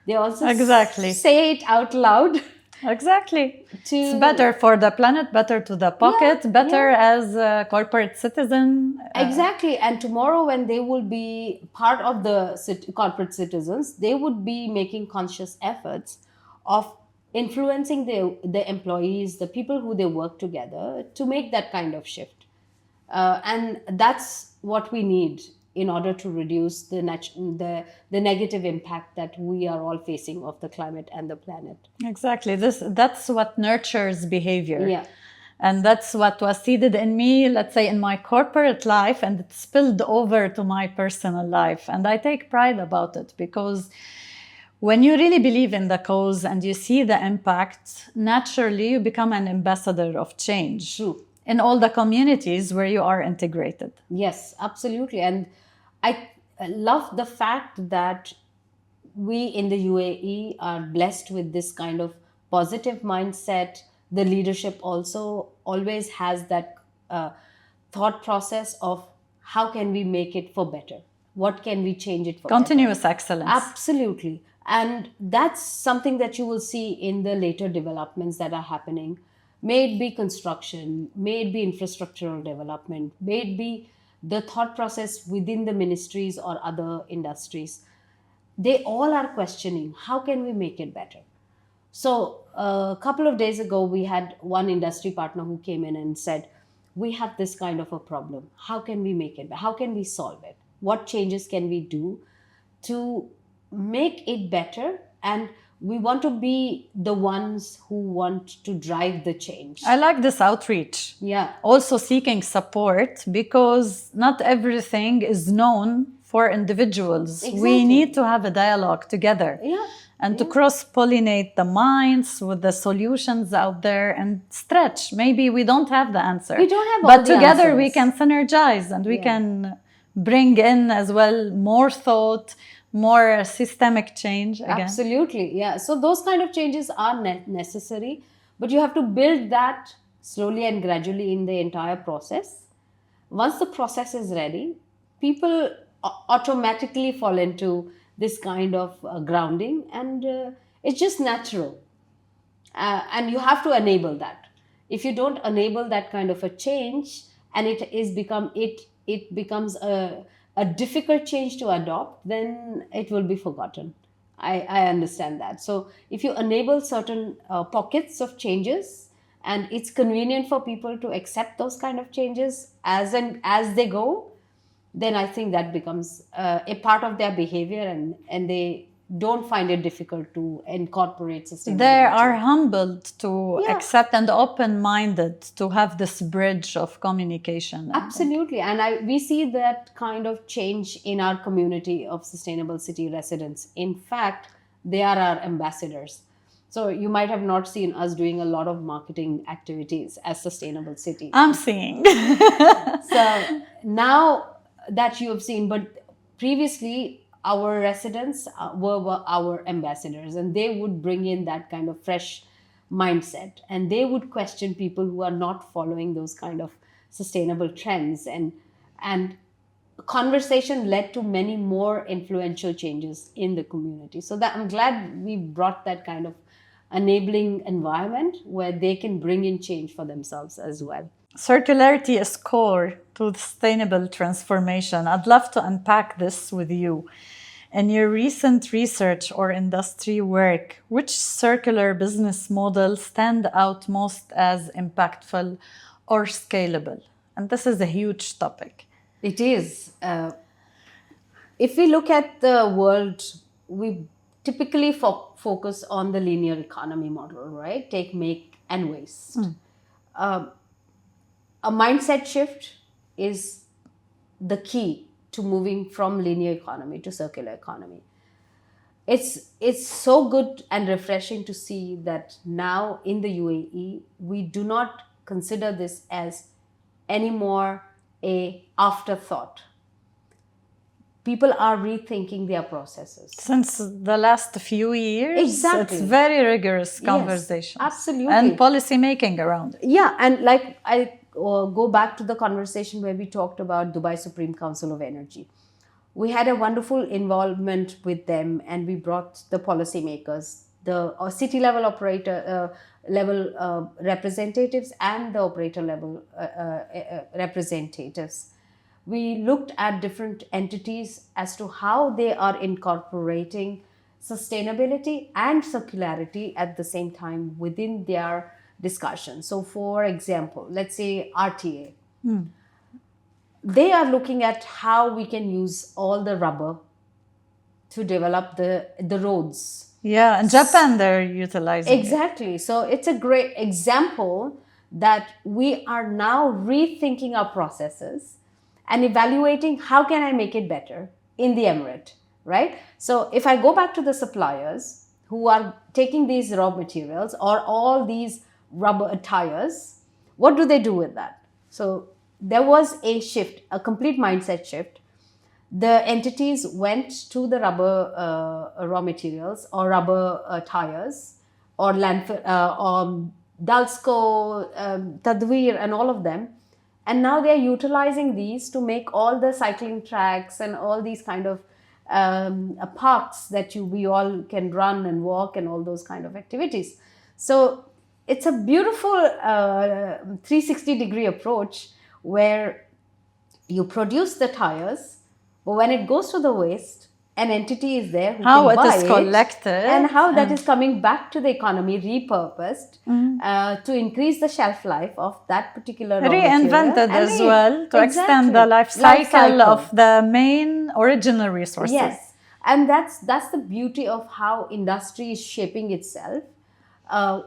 they also Exactly. say it out loud. Exactly. To- It's better for the planet, better to the pocket, better as a corporate citizen. Exactly. And tomorrow, when they will be part of the corporate citizens, they would be making conscious efforts of influencing the employees, the people who they work together, to make that kind of shift. And that's what we need in order to reduce the negative impact that we are all facing of the climate and the planet. Exactly. That's what nurtures behavior. Yeah. And that's what was seeded in me, let's say, in my corporate life, and it spilled over to my personal life. And I take pride about it because when you really believe in the cause and you see the impact, naturally you become an ambassador of change. True. In all the communities where you are integrated. Yes, absolutely. And I love the fact that we in the UAE are blessed with this kind of positive mindset. The leadership also always has that thought process of how can we make it for better? What can we change it for Continuous better? excellence. Absolutely. And that's something that you will see in the later developments that are happening. May it be construction, may it be infrastructural development, may it be the thought process within the ministries or other industries. They all are questioning, how can we make it better? So a couple of days ago, we had one industry partner who came in and said, we have this kind of a problem. How can we make it? How can we solve it? What changes can we do to make it better? And we want to be the ones who want to drive the change. I like this outreach. Yeah. Also seeking support because not everything is known for individuals. Exactly. We need to have a dialogue together. Yeah. And to cross-pollinate the minds with the solutions out there and stretch. Maybe we don't have the answer. We don't have but all the together we answers. can synergize and we can bring in as well more thought, more systemic change again. Absolutely, yeah. So those kind of changes are necessary, but you have to build that slowly and gradually in the entire process. Once the process is ready, people automatically fall into this kind of grounding, and it's just natural. And you have to enable that. If you don't enable that kind of a change, and it becomes a difficult change to adopt, then it will be forgotten. I understand that. So if you enable certain pockets of changes, and it's convenient for people to accept those kind of changes as they go, then I think that becomes a part of their behavior, and they don't find it difficult to incorporate sustainability. They are humbled to accept and open-minded to have this bridge of communication. Absolutely. And we see that kind of change in our community of sustainable city residents. In fact, they are our ambassadors. So you might have not seen us doing a lot of marketing activities as Sustainable City. I'm seeing. So now that you have seen, but previously our residents were our ambassadors, and they would bring in that kind of fresh mindset, and they would question people who are not following those kind of sustainable trends, and conversation led to many more influential changes in the community. So that I'm glad we brought that kind of enabling environment where they can bring in change for themselves as well. Circularity is core to sustainable transformation. I'd love to unpack this with you. In your recent research or industry work, which circular business models stand out most as impactful or scalable? And this is a huge topic. It is. If we look at the world, we typically focus on the linear economy model, right? Take, make, and waste. A mindset shift is the key to moving from linear economy to circular economy. It's so good and refreshing to see that now in the UAE we do not consider this as anymore a afterthought. People are rethinking their processes. Since the last few years, Exactly. it's very rigorous conversation. Yes, absolutely. And policy making around it. Yeah, and like I go back to the conversation where we talked about Dubai Supreme Council of Energy. We had a wonderful involvement with them, and we brought the policymakers, the city level operator level representatives, and the operator level representatives. We looked at different entities as to how they are incorporating sustainability and circularity at the same time within their discussion. So, for example, let's say RTA. They are looking at how we can use all the rubber to develop the roads. Yeah, in Japan they're utilizing Exactly. So it's a great example that we are now rethinking our processes and evaluating how can I make it better in the emirate, right? So if I go back to the suppliers who are taking these raw materials or all these rubber tires, what do they do with that? So there was a shift, a complete mindset shift. The entities went to the rubber raw materials or rubber tires or landfill or Dalsco, Tadweer, and all of them. And now they're utilizing these to make all the cycling tracks and all these kind of parks that we all can run and walk and all those kind of activities. So it's a beautiful 360-degree approach where you produce the tires, but when it goes to the waste, an entity is there who how can buy it is collected and how that is coming back to the economy, repurposed to increase the shelf life of that particular raw reinvented material. as well to extend the life cycle of the main original resources. Yes, and that's the beauty of how industry is shaping itself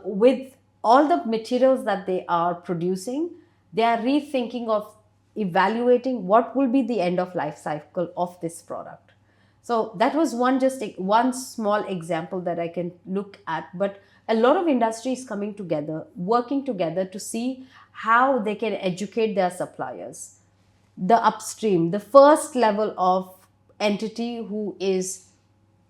with all the materials that they are producing. They are rethinking of evaluating what will be the end of life cycle of this product. So that was one small example that I can look at. But a lot of industries coming together, working together to see how they can educate their suppliers. The upstream, the first level of entity who is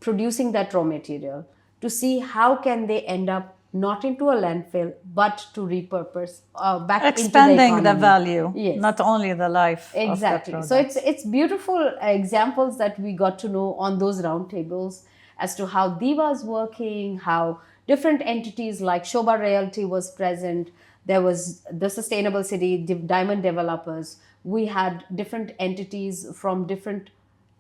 producing that raw material, to see how can they end up not into a landfill, but to repurpose back expanding into the the value, yes. not only the life. Exactly. Of the so it's beautiful examples that we got to know on those roundtables as to how Diva is working, how different entities like Shobha Realty was present. There was the Sustainable City, Diamond Developers. We had different entities from different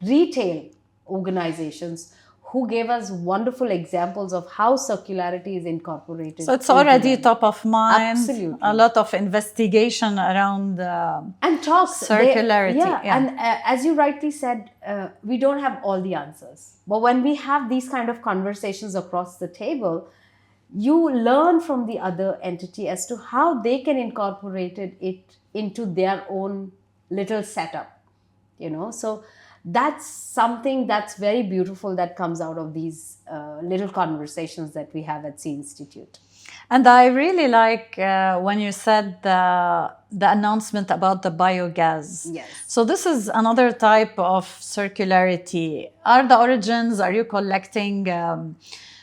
retail organizations who gave us wonderful examples of how circularity is incorporated. So it's already them. top of mind. Absolutely. A lot of investigation around and talks circularity. And as you rightly said, we don't have all the answers. But when we have these kind of conversations across the table, you learn from the other entity as to how they can incorporate it into their own little setup. So that's something that's very beautiful that comes out of these little conversations that we have at C Institute. And I really like when you said the announcement about the biogas. Yes. So this is another type of circularity. Are the origins, are you collecting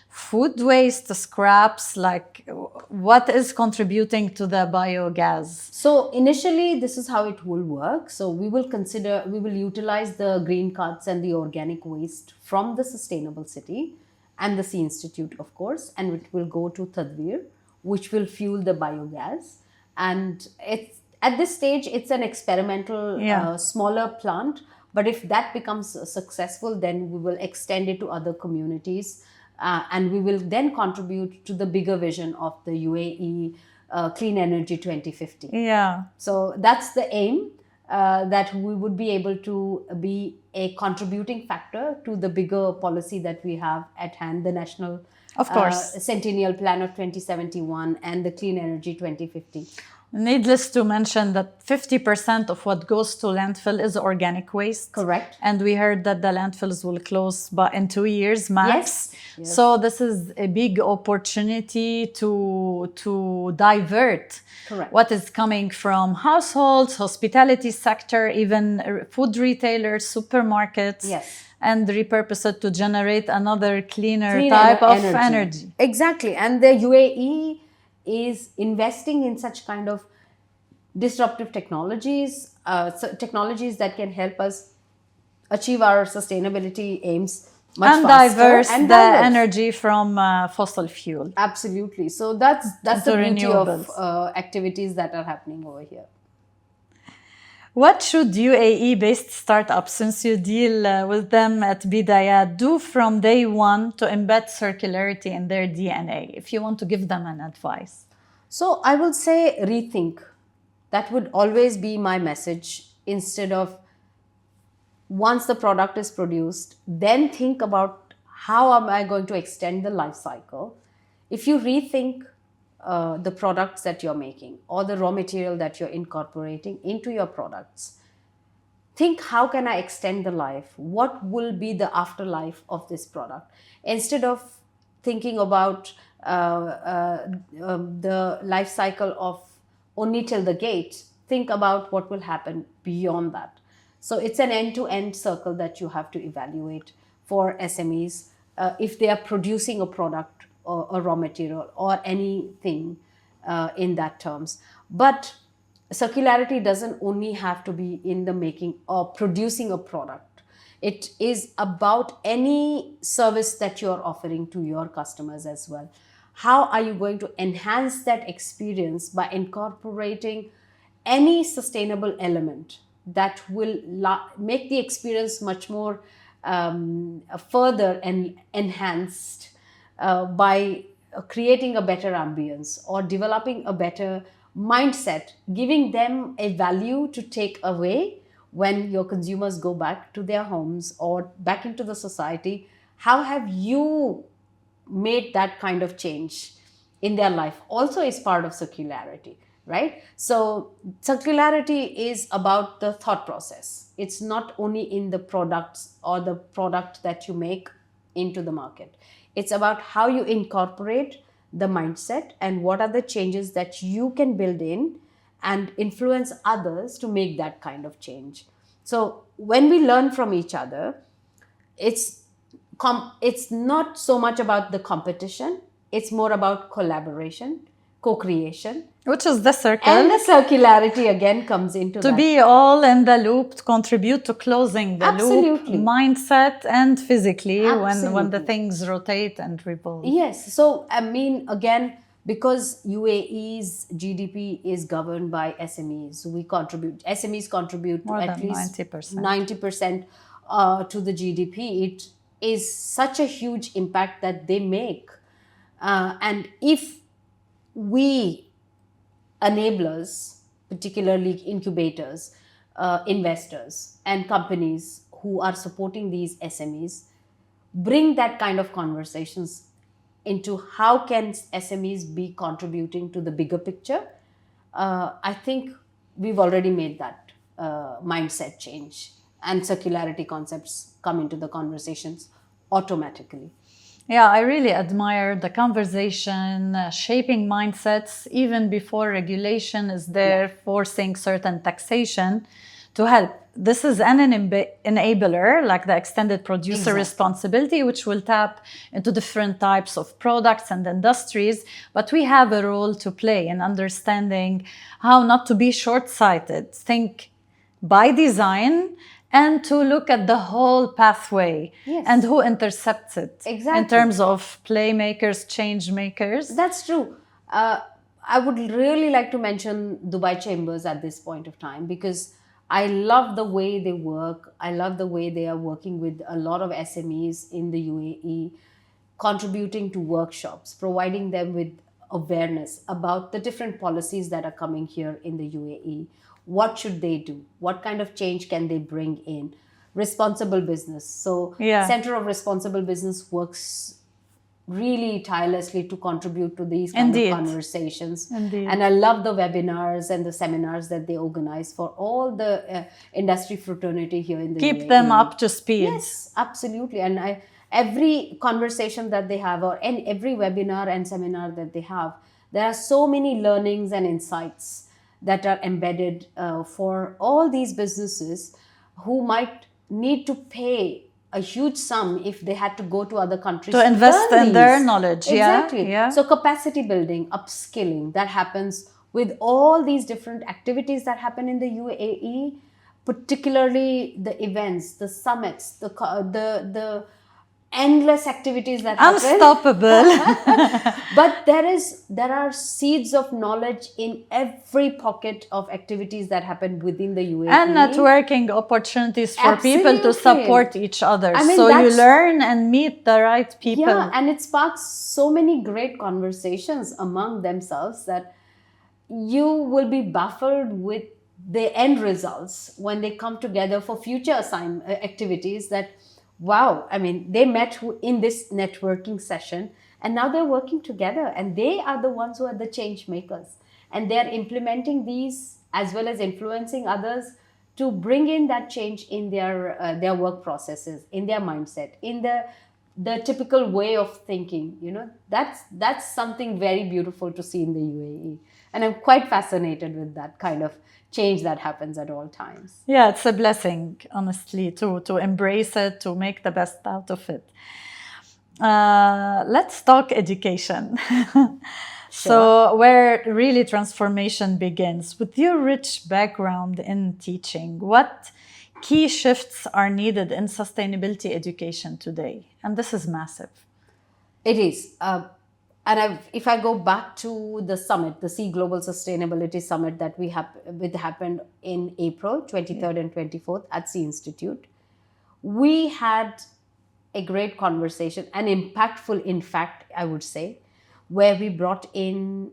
food waste, scraps? Like what is contributing to the biogas? So initially, this is how it will work. So we will utilize the green cards and the organic waste from the sustainable city and the C Institute, of course, and it will go to Tadbir, which will fuel the biogas. And it's at this stage, it's an experimental, smaller plant. But if that becomes successful, then we will extend it to other communities, and we will then contribute to the bigger vision of the UAE Clean Energy 2050. Yeah. So that's the aim, that we would be able to be a contributing factor to the bigger policy that we have at hand, the National Of course. Centennial Plan of 2071 and the Clean Energy 2050. Needless to mention that 50% of what goes to landfill is organic waste. Correct. And we heard that the landfills will close in 2 years max. Yes. So this is a big opportunity to divert Correct. what is coming from households, hospitality sector, even food retailers, supermarkets. Yes. And repurpose it to generate another cleaner type of energy. Exactly. And the UAE is investing in such kind of disruptive technologies, technologies that can help us achieve our sustainability aims much and faster. Diverse and the diverse energy from fossil fuel. Absolutely. So that's the beauty renewables. of activities that are happening over here. What should UAE-based startups, since you deal with them at Bidayat, do from day one to embed circularity in their DNA, if you want to give them an advice? So I would say rethink. That would always be my message. Instead of once the product is produced, then think about how am I going to extend the life cycle. If you rethink the products that you're making or the raw material that you're incorporating into your products, think how can I extend the life? What will be the afterlife of this product? Instead of thinking about the life cycle of only till the gate, think about what will happen beyond that. So it's an end-to-end circle that you have to evaluate for SMEs if they are producing a product or a raw material or anything in that terms. But circularity doesn't only have to be in the making or producing a product. It is about any service that you're offering to your customers as well. How are you going to enhance that experience by incorporating any sustainable element that will make the experience much more further and enhanced by creating a better ambience or developing a better mindset, giving them a value to take away when your consumers go back to their homes or back into the society. How have you made that kind of change in their life? Also is part of circularity, right? So circularity is about the thought process. It's not only in the products or the product that you make into the market. It's about how you incorporate the mindset and what are the changes that you can build in and influence others to make that kind of change. So when we learn from each other, it's not so much about the competition. It's more about collaboration, co-creation. Which is the circle. And the circularity again comes into to that. be all in the loop, to contribute to closing the Absolutely. loop, mindset and physically when the Absolutely. things rotate and revolve. Yes. So, I mean, again, because UAE's GDP is governed by SMEs, SMEs contribute More to than at least 90%. 90% to the GDP. It is such a huge impact that they make. And if we enablers, particularly incubators, investors and companies who are supporting these SMEs, bring that kind of conversations into how can SMEs be contributing to the bigger picture, I think we've already made that mindset change. and circularity concepts come into the conversations automatically. Yeah, I really admire the conversation, shaping mindsets even before regulation is there, forcing certain taxation to help. This is an enabler, like the extended producer responsibility, which will tap into different types of products and industries. But we have a role to play in understanding how not to be short-sighted, think by design, and to look at the whole pathway and who intercepts it in terms of playmakers, change makers. That's true. I would really like to mention Dubai Chambers at this point of time, because I love the way they work. I love the way they are working with a lot of SMEs in the UAE, contributing to workshops, providing them with awareness about the different policies that are coming here in the UAE. What should they do? What kind of change can they bring in? Responsible business. So, Center of Responsible Business works really tirelessly to contribute to these kind of conversations. And I love the webinars and the seminars that they organize for all the industry fraternity here in the UAE. Keep them up to speed. Yes, absolutely. And every conversation that they have, or every webinar and seminar that they have, there are so many learnings and insights that are embedded for all these businesses who might need to pay a huge sum if they had to go to other countries to invest in their knowledge. Exactly. So capacity building, upskilling, that happens with all these different activities that happen in the UAE, particularly the events, the summits, the endless activities that happen. Unstoppable. But there are seeds of knowledge in every pocket of activities that happen within the UAE. And networking opportunities for people to support each other. So you learn and meet the right people. Yeah, and it sparks so many great conversations among themselves that you will be baffled with the end results when they come together for future activities. That wow, I mean, they met in this networking session and now they're working together, and they are the ones who are the change makers, and they're implementing these as well as influencing others to bring in that change in their work processes, in their mindset, in the typical way of thinking. You know, that's something very beautiful to see in the UAE, and I'm quite fascinated with that kind of change that happens at all times. Yeah, it's a blessing, honestly, to embrace it, to make the best out of it. Let's talk education. So where really transformation begins. With your rich background in teaching, what key shifts are needed in sustainability education today? And this is massive. It is. And if I go back to the summit, the Sea Global Sustainability Summit that happened in April 23rd and 24th at Sea Institute, we had a great conversation, an impactful, in fact, I would say, where we brought in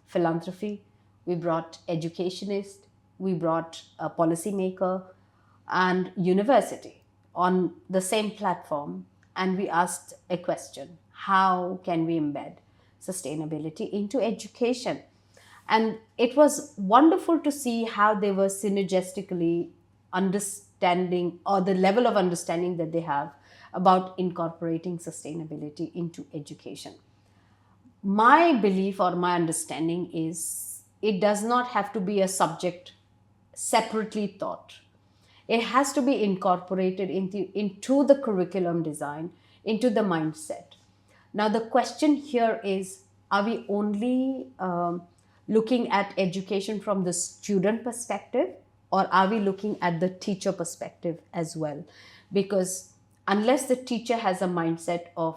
philanthropy, we brought educationists, we brought a policymaker and university on the same platform, and we asked a question: how can we embed sustainability into education? And it was wonderful to see how they were synergistically understanding, or the level of understanding that they have about incorporating sustainability into education. My belief or my understanding is it does not have to be a subject separately taught. It has to be incorporated into the curriculum design, into the mindset. Now, the question here is, are we only looking at education from the student perspective, or are we looking at the teacher perspective as well? Because unless the teacher has a mindset of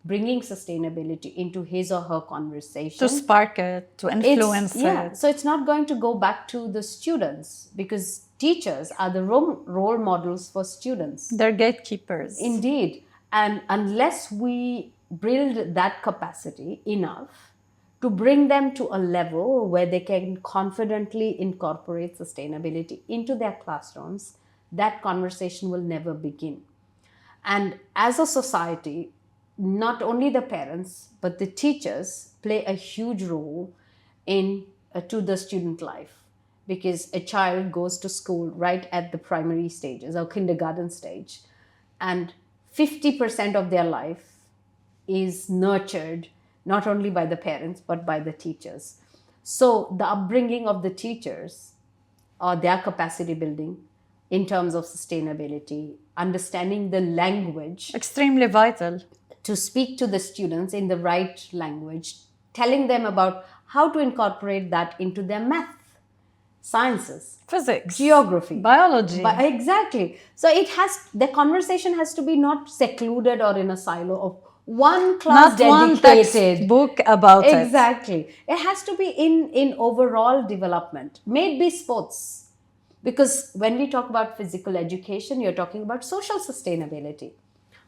bringing sustainability into his or her conversation, to spark it, to influence it. So it's not going to go back to the students, because teachers are the role models for students. They're gatekeepers. Indeed. And unless we build that capacity enough to bring them to a level where they can confidently incorporate sustainability into their classrooms, that conversation will never begin. And as a society, not only the parents, but the teachers play a huge role to the student life. because a child goes to school right at the primary stages or kindergarten stage, and 50% of their life is nurtured not only by the parents but by the teachers. So the upbringing of the teachers or their capacity building in terms of sustainability, understanding the language Extremely vital. to speak to the students in the right language, telling them about how to incorporate that into their math, sciences, Physics. geography, Biology. exactly. So the conversation has to be not secluded or in a silo of one class Not one dedicated. textbook about it. Exactly. It has to be in overall development. May it be sports. Because when we talk about physical education, you're talking about social sustainability.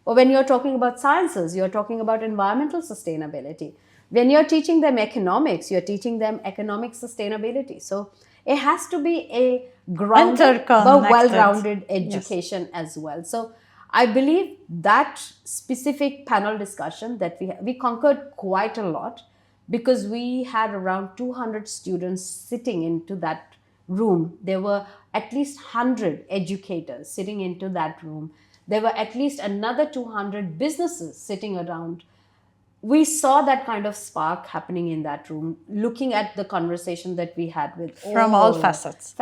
Or when you're talking about sciences, you're talking about environmental sustainability. When you're teaching them economics, you're teaching them economic sustainability. So it has to be a grounded but Interconnected. well-rounded Yes. education as well. So I believe that specific panel discussion that we conquered quite a lot, because we had around 200 students sitting into that room. There were at least 100 educators sitting into that room. There were at least another 200 businesses sitting around. We saw that kind of spark happening in that room, looking at the conversation that we had with From all facets.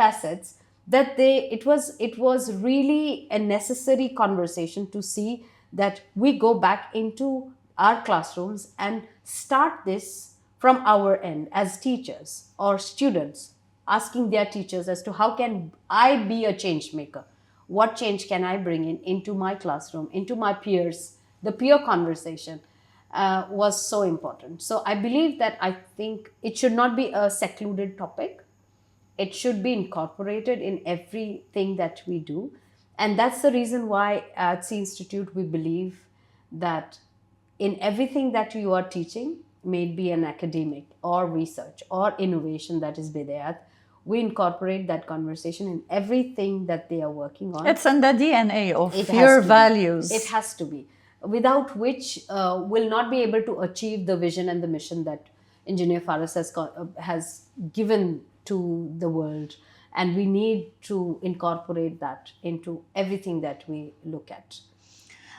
That it was really a necessary conversation to see that we go back into our classrooms and start this from our end as teachers or students, asking their teachers as to how can I be a change maker, what change can I bring into my classroom, into my peers. The peer conversation was so important. So I believe that I think it should not be a secluded topic. It should be incorporated in everything that we do. And that's the reason why at C Institute we believe that in everything that you are teaching, may it be an academic or research or innovation that is Bidayat, we incorporate that conversation in everything that they are working on. It's in the DNA of It has your to be. values. It has to be. Without which will not be able to achieve the vision and the mission that Engineer Faris has given to the world. And we need to incorporate that into everything that we look at.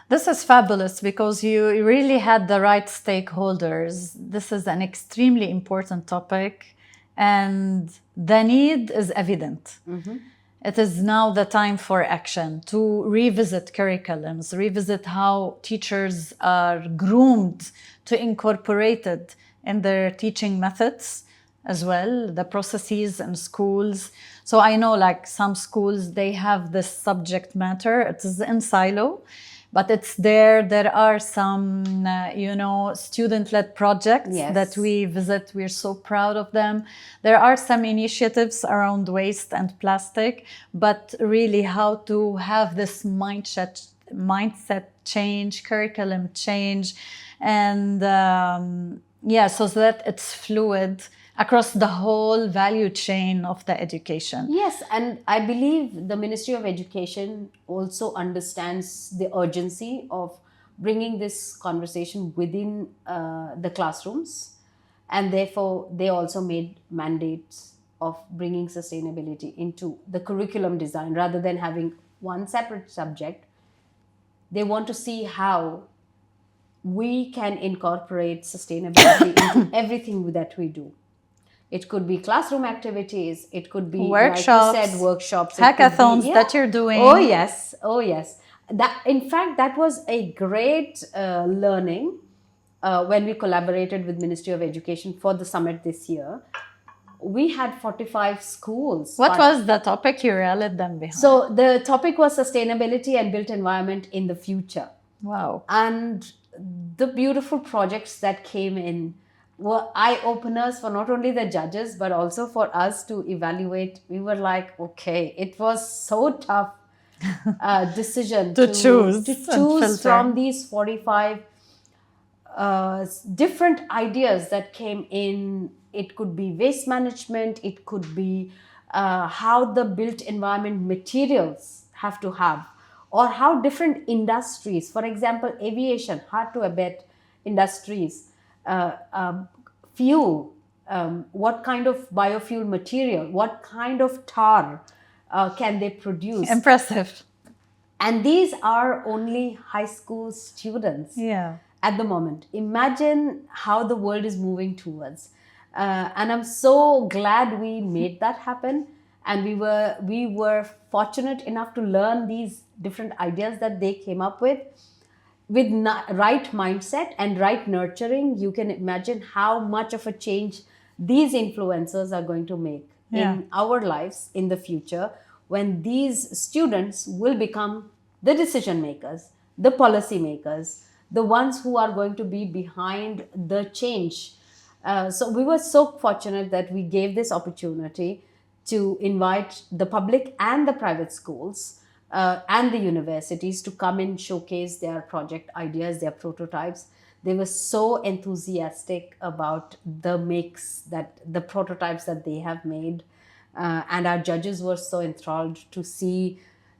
This is fabulous because you really had the right stakeholders. This is an extremely important topic, and the need is evident. It is now the time for action to revisit curriculums, revisit how teachers are groomed to incorporate it in their teaching methods as well, the processes in schools. So I know like some schools, they have this subject matter, it is in silo, but it's there. There are some, student-led projects that we visit. We're so proud of them. There are some initiatives around waste and plastic, but really how to have this mindset change, curriculum change, and so that it's fluid across the whole value chain of the education. Yes, and I believe the Ministry of Education also understands the urgency of bringing this conversation within the classrooms, and therefore they also made mandates of bringing sustainability into the curriculum design rather than having one separate subject. They want to see how we can incorporate sustainability into everything that we do. It could be classroom activities. It could be workshops, like you said, workshops, hackathons that you're doing. Oh yes. That in fact that was a great learning when we collaborated with Ministry of Education for the summit this year. We had 45 schools. What was the topic you rallied them behind? So the topic was sustainability and built environment in the future. Wow. And the beautiful projects that came in were eye-openers for not only the judges, but also for us to evaluate. We were like, okay, it was so tough decision to choose from these 45 different ideas that came in. It could be waste management, it could be how the built environment materials have to have, or how different industries, for example, aviation, hard to abate industries, fuel, what kind of biofuel material, what kind of tar can they produce. Impressive. And these are only high school students Yeah. at the moment. Imagine how the world is moving towards. And I'm so glad we made that happen. And we were fortunate enough to learn these different ideas that they came up with right mindset and right nurturing. You can imagine how much of a change these influencers are going to make Yeah. in our lives in the future, when these students will become the decision makers, the policy makers, the ones who are going to be behind the change. So we were so fortunate that we gave this opportunity to invite the public and the private schools and the universities to come and showcase their project ideas, their prototypes. They were so enthusiastic about the prototypes that they have made. And our judges were so enthralled to see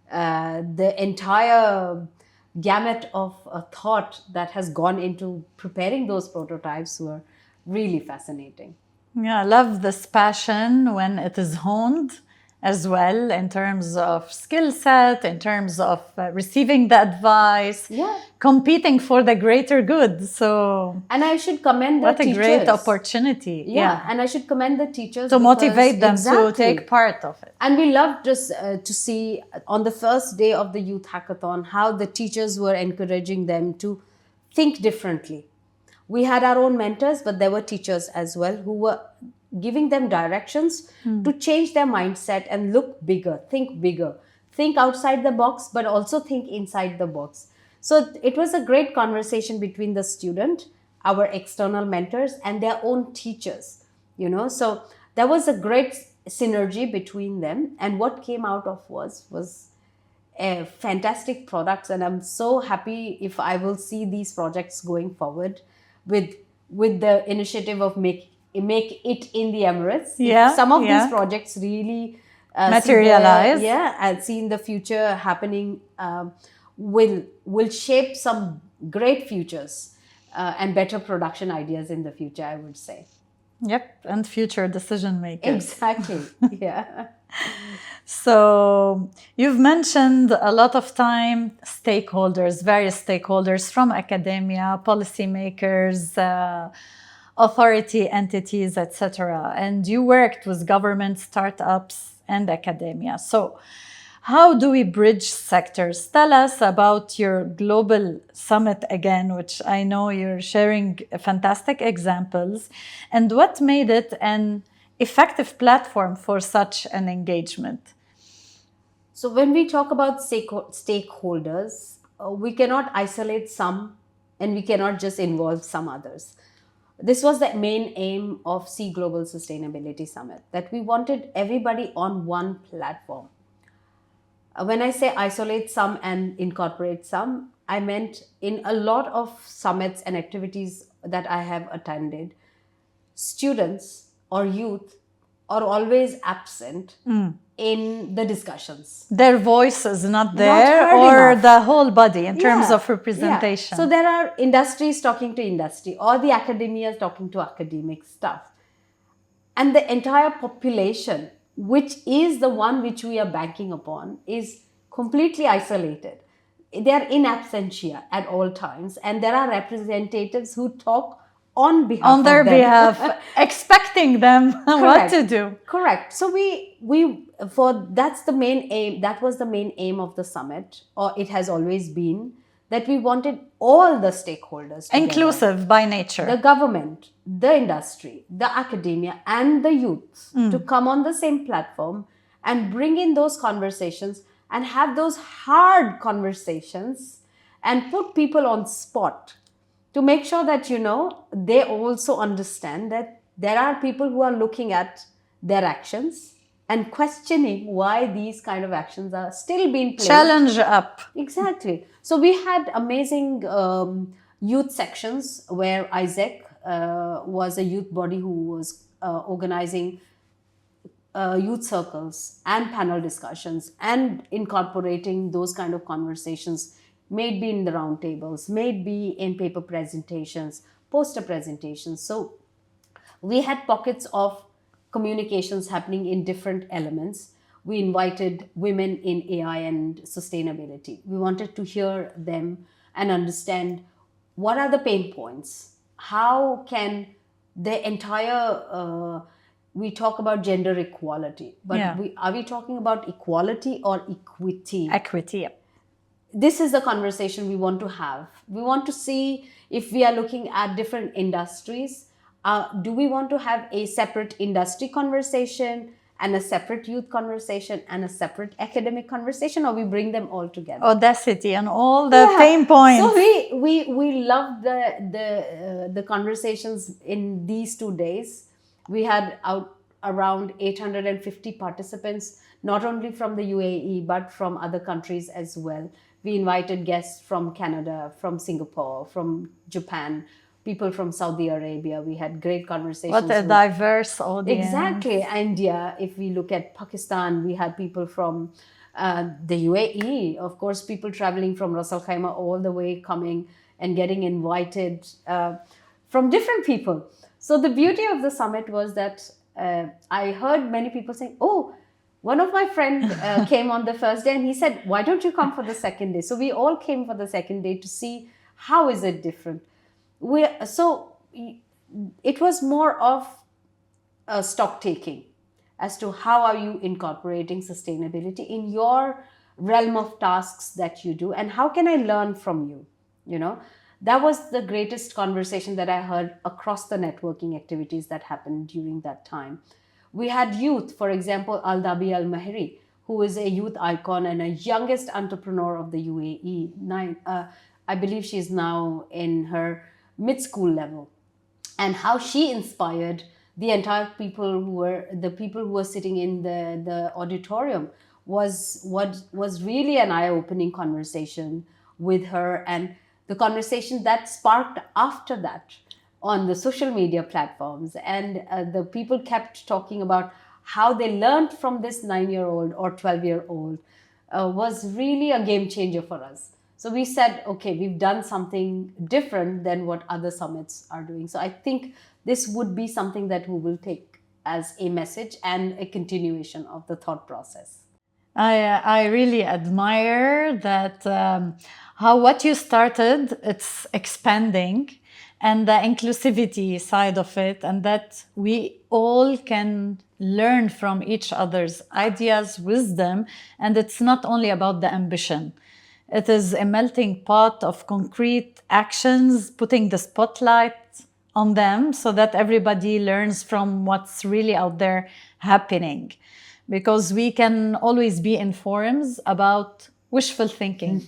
the entire gamut of thought that has gone into preparing those prototypes. Were really fascinating. Yeah, I love this passion when it is honed as well, in terms of skill set, in terms of receiving the advice, Yeah. competing for the greater good. So, And I should commend what the a teachers. great opportunity. Yeah, and I should commend the teachers To because- motivate them to Exactly. take part of it. And we loved just to see on the first day of the youth hackathon how the teachers were encouraging them to think differently. We had our own mentors, but there were teachers as well who were giving them directions to change their mindset and look bigger, think outside the box, but also think inside the box. So it was a great conversation between the student, our external mentors, and their own teachers. So there was a great synergy between them, and what came out of was a fantastic products. And I'm so happy if I will see these projects going forward with the initiative of make it in the Emirates. Yeah, If some of yeah. these projects really Materialize. and see in the future happening, will shape some great futures and better production ideas in the future, I would say. Yep, and future decision makers. Exactly. Yeah. So you've mentioned a lot of time stakeholders, various stakeholders from academia, policymakers, authority entities, etc. And you worked with government, startups, and academia. So how do we bridge sectors? Tell us about your global summit again, which I know you're sharing fantastic examples, and what made it an effective platform for such an engagement. So when we talk about stakeholders, we cannot isolate some and we cannot just involve some others. This was the main aim of Sea Global Sustainability Summit, that we wanted everybody on one platform. When I say isolate some and incorporate some, I meant in a lot of summits and activities that I have attended, students or youth are always absent in the discussions. Their voice is not there, heard or enough. the whole body in terms Yeah, of representation. yeah. So there are industries talking to industry, or the academia talking to academic stuff. And the entire population, which is the one which we are banking upon, is completely isolated. They are in absentia at all times, and there are representatives who talk on behalf on their of them. behalf, expecting them what to do. Correct. So that's the main aim. That was the main aim of the summit, or it has always been, that we wanted all the stakeholders together. Inclusive by nature. The government, the industry, the academia, and the youth to come on the same platform and bring in those conversations and have those hard conversations and put people on spot to make sure that, they also understand that there are people who are looking at their actions and questioning why these kind of actions are still being played. Challenge up. Exactly. So we had amazing youth sections where Isaac was a youth body who was organizing youth circles and panel discussions and incorporating those kind of conversations, maybe in the roundtables, maybe in paper presentations, poster presentations. So We had pockets of communications happening in different elements. We invited women in AI and sustainability. We wanted to hear them and understand what are the pain points. How can the entire we talk about gender equality, but Yeah. are we talking about equality or equity? Equity. Yeah. This is the conversation we want to have. We want to see if we are looking at different industries. Do we want to have a separate industry conversation and a separate youth conversation and a separate academic conversation, or we bring them all together? Audacity and all the pain points. So we loved the conversations in these 2 days. We had out around 850 participants, not only from the UAE but from other countries as well. We invited guests from Canada, from Singapore, from Japan, people from Saudi Arabia. We had great conversations. What a diverse audience. Exactly. India, if we look at Pakistan, we had people from the UAE, of course, people traveling from Ras Al Khaimah all the way coming and getting invited from different people. So the beauty of the summit was that I heard many people saying, oh, one of my friends came on the first day and he said, why don't you come for the second day? So we all came for the second day to see how is it different. So it was more of a stock taking as to how are you incorporating sustainability in your realm of tasks that you do, and how can I learn from you. That was the greatest conversation that I heard across the networking activities that happened during that time. We had youth, for example, Al-Dabi Al-Mahri, who is a youth icon and a youngest entrepreneur of the UAE. I believe she's now in her mid-school level. And how she inspired the entire people who were sitting in the auditorium was really an eye-opening conversation with her, and the conversation that sparked after that on the social media platforms. And the people kept talking about how they learned from this 9-year-old or 12-year-old was really a game changer for us. So we said, okay, we've done something different than what other summits are doing. So I think this would be something that we will take as a message and a continuation of the thought process. I really admire that how what you started, it's expanding, and the inclusivity side of it, and that we all can learn from each other's ideas, wisdom, and it's not only about the ambition. It is a melting pot of concrete actions, putting the spotlight on them so that everybody learns from what's really out there happening. Because we can always be in forums about wishful thinking.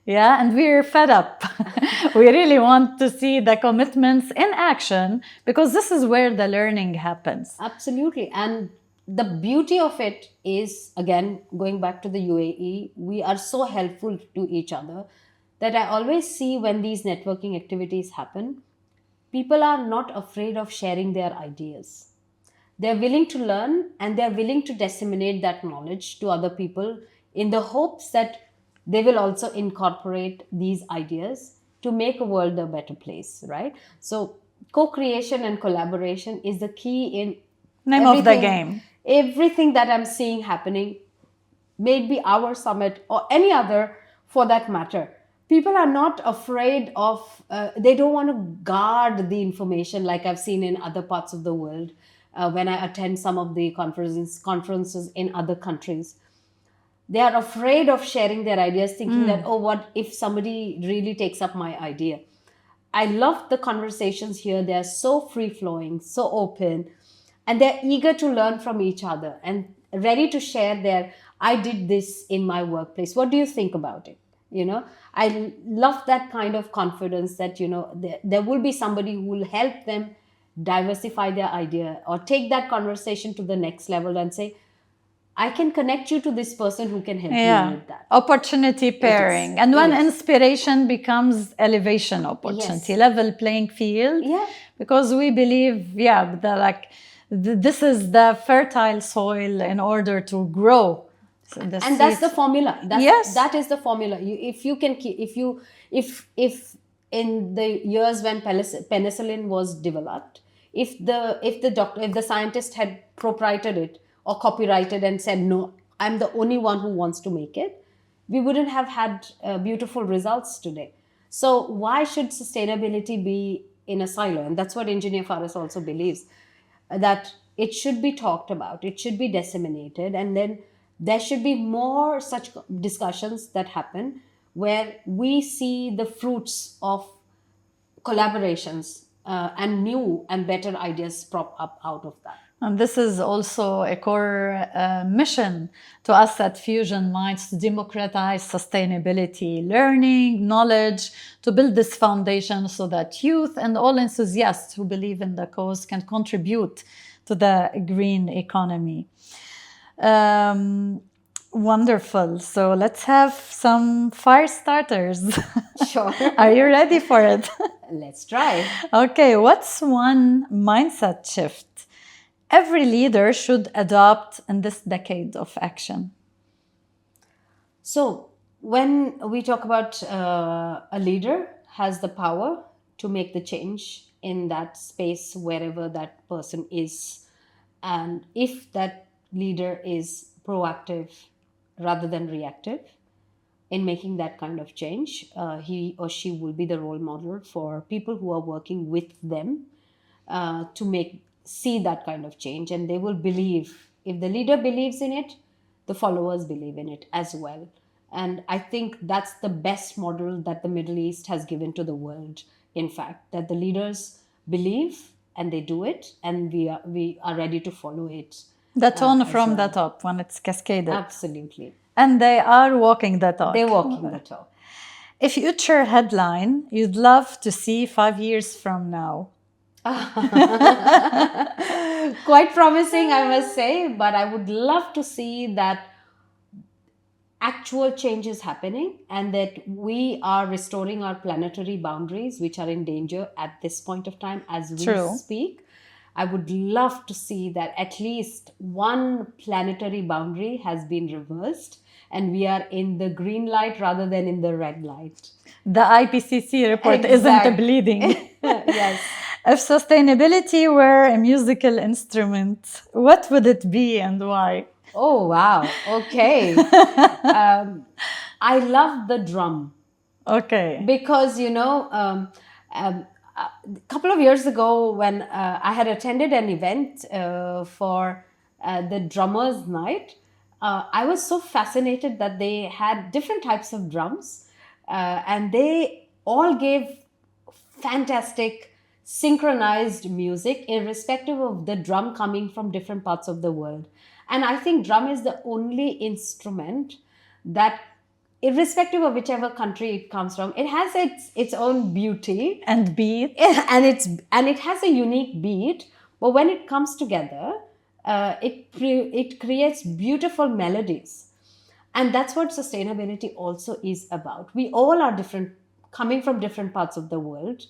Yeah, and we're fed up. We really want to see the commitments in action, because this is where the learning happens. Absolutely. And the beauty of it is, again, going back to the UAE, we are so helpful to each other that I always see when these networking activities happen, people are not afraid of sharing their ideas. They're willing to learn and they're willing to disseminate that knowledge to other people in the hopes that they will also incorporate these ideas to make a world a better place, right? So co-creation and collaboration is the key in Name of the game. Everything that I'm seeing happening, maybe our summit or any other for that matter. People are not afraid of, they don't want to guard the information like I've seen in other parts of the world when I attend some of the conferences in other countries. They are afraid of sharing their ideas, thinking that, oh, what if somebody really takes up my idea? I love the conversations here. They are so free-flowing, so open, and they're eager to learn from each other and ready to share their, I did this in my workplace. What do you think about it? I love that kind of confidence that, there will be somebody who will help them diversify their idea or take that conversation to the next level and say, I can connect you to this person who can help you with that. Opportunity pairing. And when inspiration becomes elevation opportunity, level playing field. Yeah. Because we believe, this is the fertile soil in order to grow. And that's the formula. That is the formula. If in the years when penicillin was developed, if the scientist had proprieted it or copyrighted and said, no, I'm the only one who wants to make it, we wouldn't have had beautiful results today. So why should sustainability be in a silo? And that's what Engineer Faris also believes, that it should be talked about, it should be disseminated, and then there should be more such discussions that happen where we see the fruits of collaborations and new and better ideas prop up out of that. And this is also a core mission to us at Fusion Minds, to democratize sustainability, learning, knowledge, to build this foundation so that youth and all enthusiasts who believe in the cause can contribute to the green economy. Wonderful. So let's have some fire starters. Sure. Are you ready for it? Let's try. Okay, what's one mindset shift every leader should adopt in this decade of action? So, when we talk about a leader has the power to make the change in that space wherever that person is, and if that leader is proactive rather than reactive in making that kind of change, he or she will be the role model for people who are working with them to see that kind of change, and they will believe. If the leader believes in it, the followers believe in it as well. And I think that's the best model that the Middle East has given to the world, in fact, that the leaders believe and they do it, and we are ready to follow it. The tone from well. the top when it's cascaded. Absolutely. And they are walking the talk. They're walking the talk. A future headline you'd love to see 5 years from now? Quite promising, I must say, but I would love to see that actual change is happening and that we are restoring our planetary boundaries, which are in danger at this point of time as we True. speak. I would love to see that at least one planetary boundary has been reversed and we are in the green light rather than in the red light. The IPCC report Exact. isn't bleeding. Yes. If sustainability were a musical instrument, what would it be and why? Oh, wow. Okay. I love the drum. Okay. Because, a couple of years ago when I had attended an event for the Drummers Night, I was so fascinated that they had different types of drums and they all gave fantastic synchronized music irrespective of the drum coming from different parts of the world. And I think drum is the only instrument that, irrespective of whichever country it comes from, it has its own beauty and beat, and it has a unique beat. But when it comes together, it creates beautiful melodies, and that's what sustainability also is about. We all are different, coming from different parts of the world.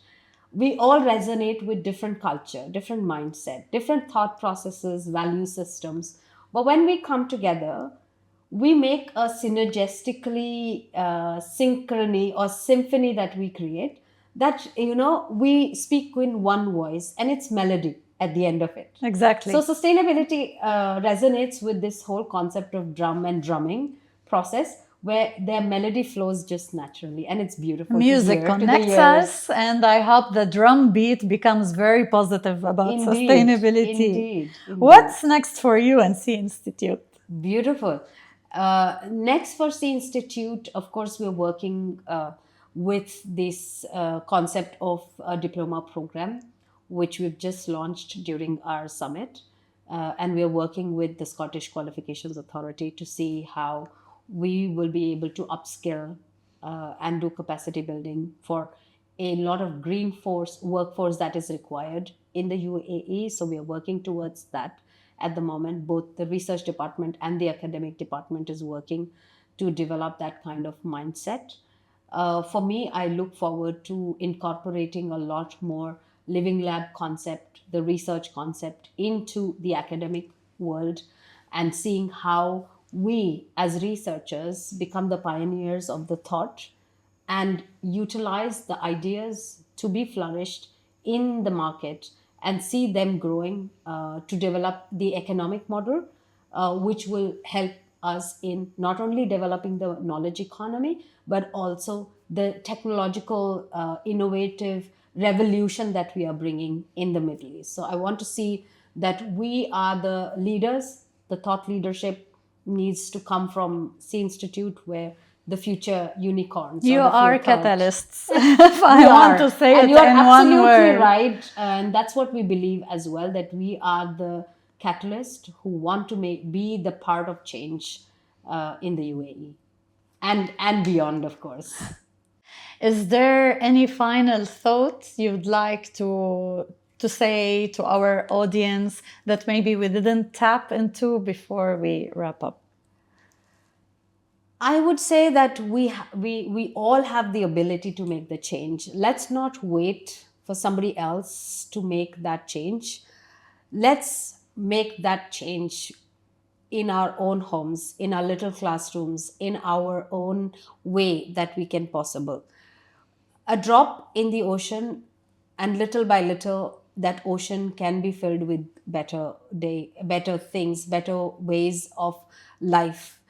We all resonate with different culture, different mindset, different thought processes, value systems. But when we come together, we make a synergistically synchrony or symphony that we create, that, we speak in one voice and it's melody at the end of it. Exactly. So sustainability resonates with this whole concept of drum and drumming process, where their melody flows just naturally, and it's beautiful. Music connects us, and I hope the drum beat becomes very positive about sustainability. Indeed. What's next for UNC Institute? Beautiful. Next for C Institute, of course, we're working with this concept of a diploma program, which we've just launched during our summit. And we're working with the Scottish Qualifications Authority to see how we will be able to upskill and do capacity building for a lot of green workforce that is required in the UAE. So we are working towards that at the moment. Both the research department and the academic department is working to develop that kind of mindset. For me, I look forward to incorporating a lot more living lab concept, the research concept, into the academic world, and seeing how we as researchers become the pioneers of the thought and utilize the ideas to be flourished in the market and see them growing to develop the economic model, which will help us in not only developing the knowledge economy, but also the technological, innovative revolution that we are bringing in the Middle East. So I want to see that we are the leaders. The thought leadership needs to come from C Institute, where the future unicorns You or the are future catalysts, if I want to say and it you are in one absolutely word. right, and that's what we believe as well, that we are the catalyst who want to be the part of change in the UAE and beyond, of course. Is there any final thoughts you'd like to say to our audience that maybe we didn't tap into before we wrap up? I would say that we all have the ability to make the change. Let's not wait for somebody else to make that change. Let's make that change in our own homes, in our little classrooms, in our own way that we can possible. A drop in the ocean, and little by little that ocean can be filled with better things, better ways of life.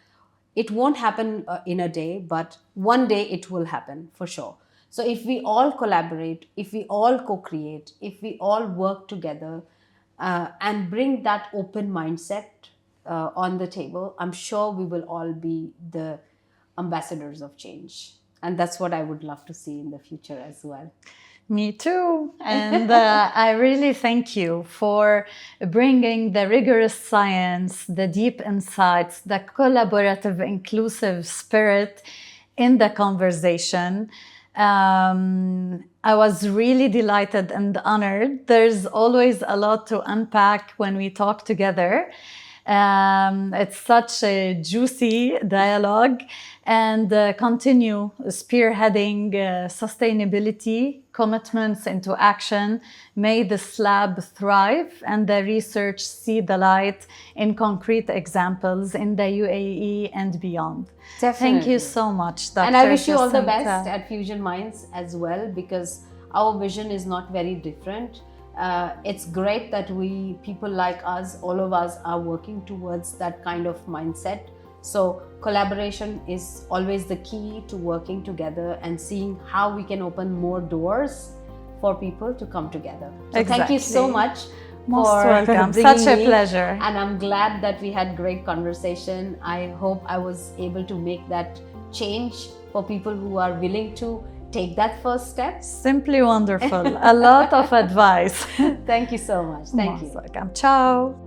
It won't happen in a day, but one day it will happen for sure. So if we all collaborate, if we all co-create, if we all work together, and bring that open mindset on the table, I'm sure we will all be the ambassadors of change. And that's what I would love to see in the future as well. Me too. And I really thank you for bringing the rigorous science, the deep insights, the collaborative, inclusive spirit in the conversation. I was really delighted and honored. There's always a lot to unpack when we talk together. It's such a juicy dialogue, and continue spearheading sustainability commitments into action. May the slab thrive and the research see the light in concrete examples in the UAE and beyond. Definitely. Thank you so much, Dr. And I wish you all the Jacinta. best at Fusion Minds as well, because our vision is not very different. It's great that people like us, all of us, are working towards that kind of mindset. So collaboration is always the key to working together and seeing how we can open more doors for people to come together. So Thank you so much. Most for welcome. bringing Such a me, pleasure. and I'm glad that we had great conversation. I hope I was able to make that change for people who are willing to take that first step. Simply wonderful. A lot of advice. Thank you so much. Thank you. Most welcome. Ciao.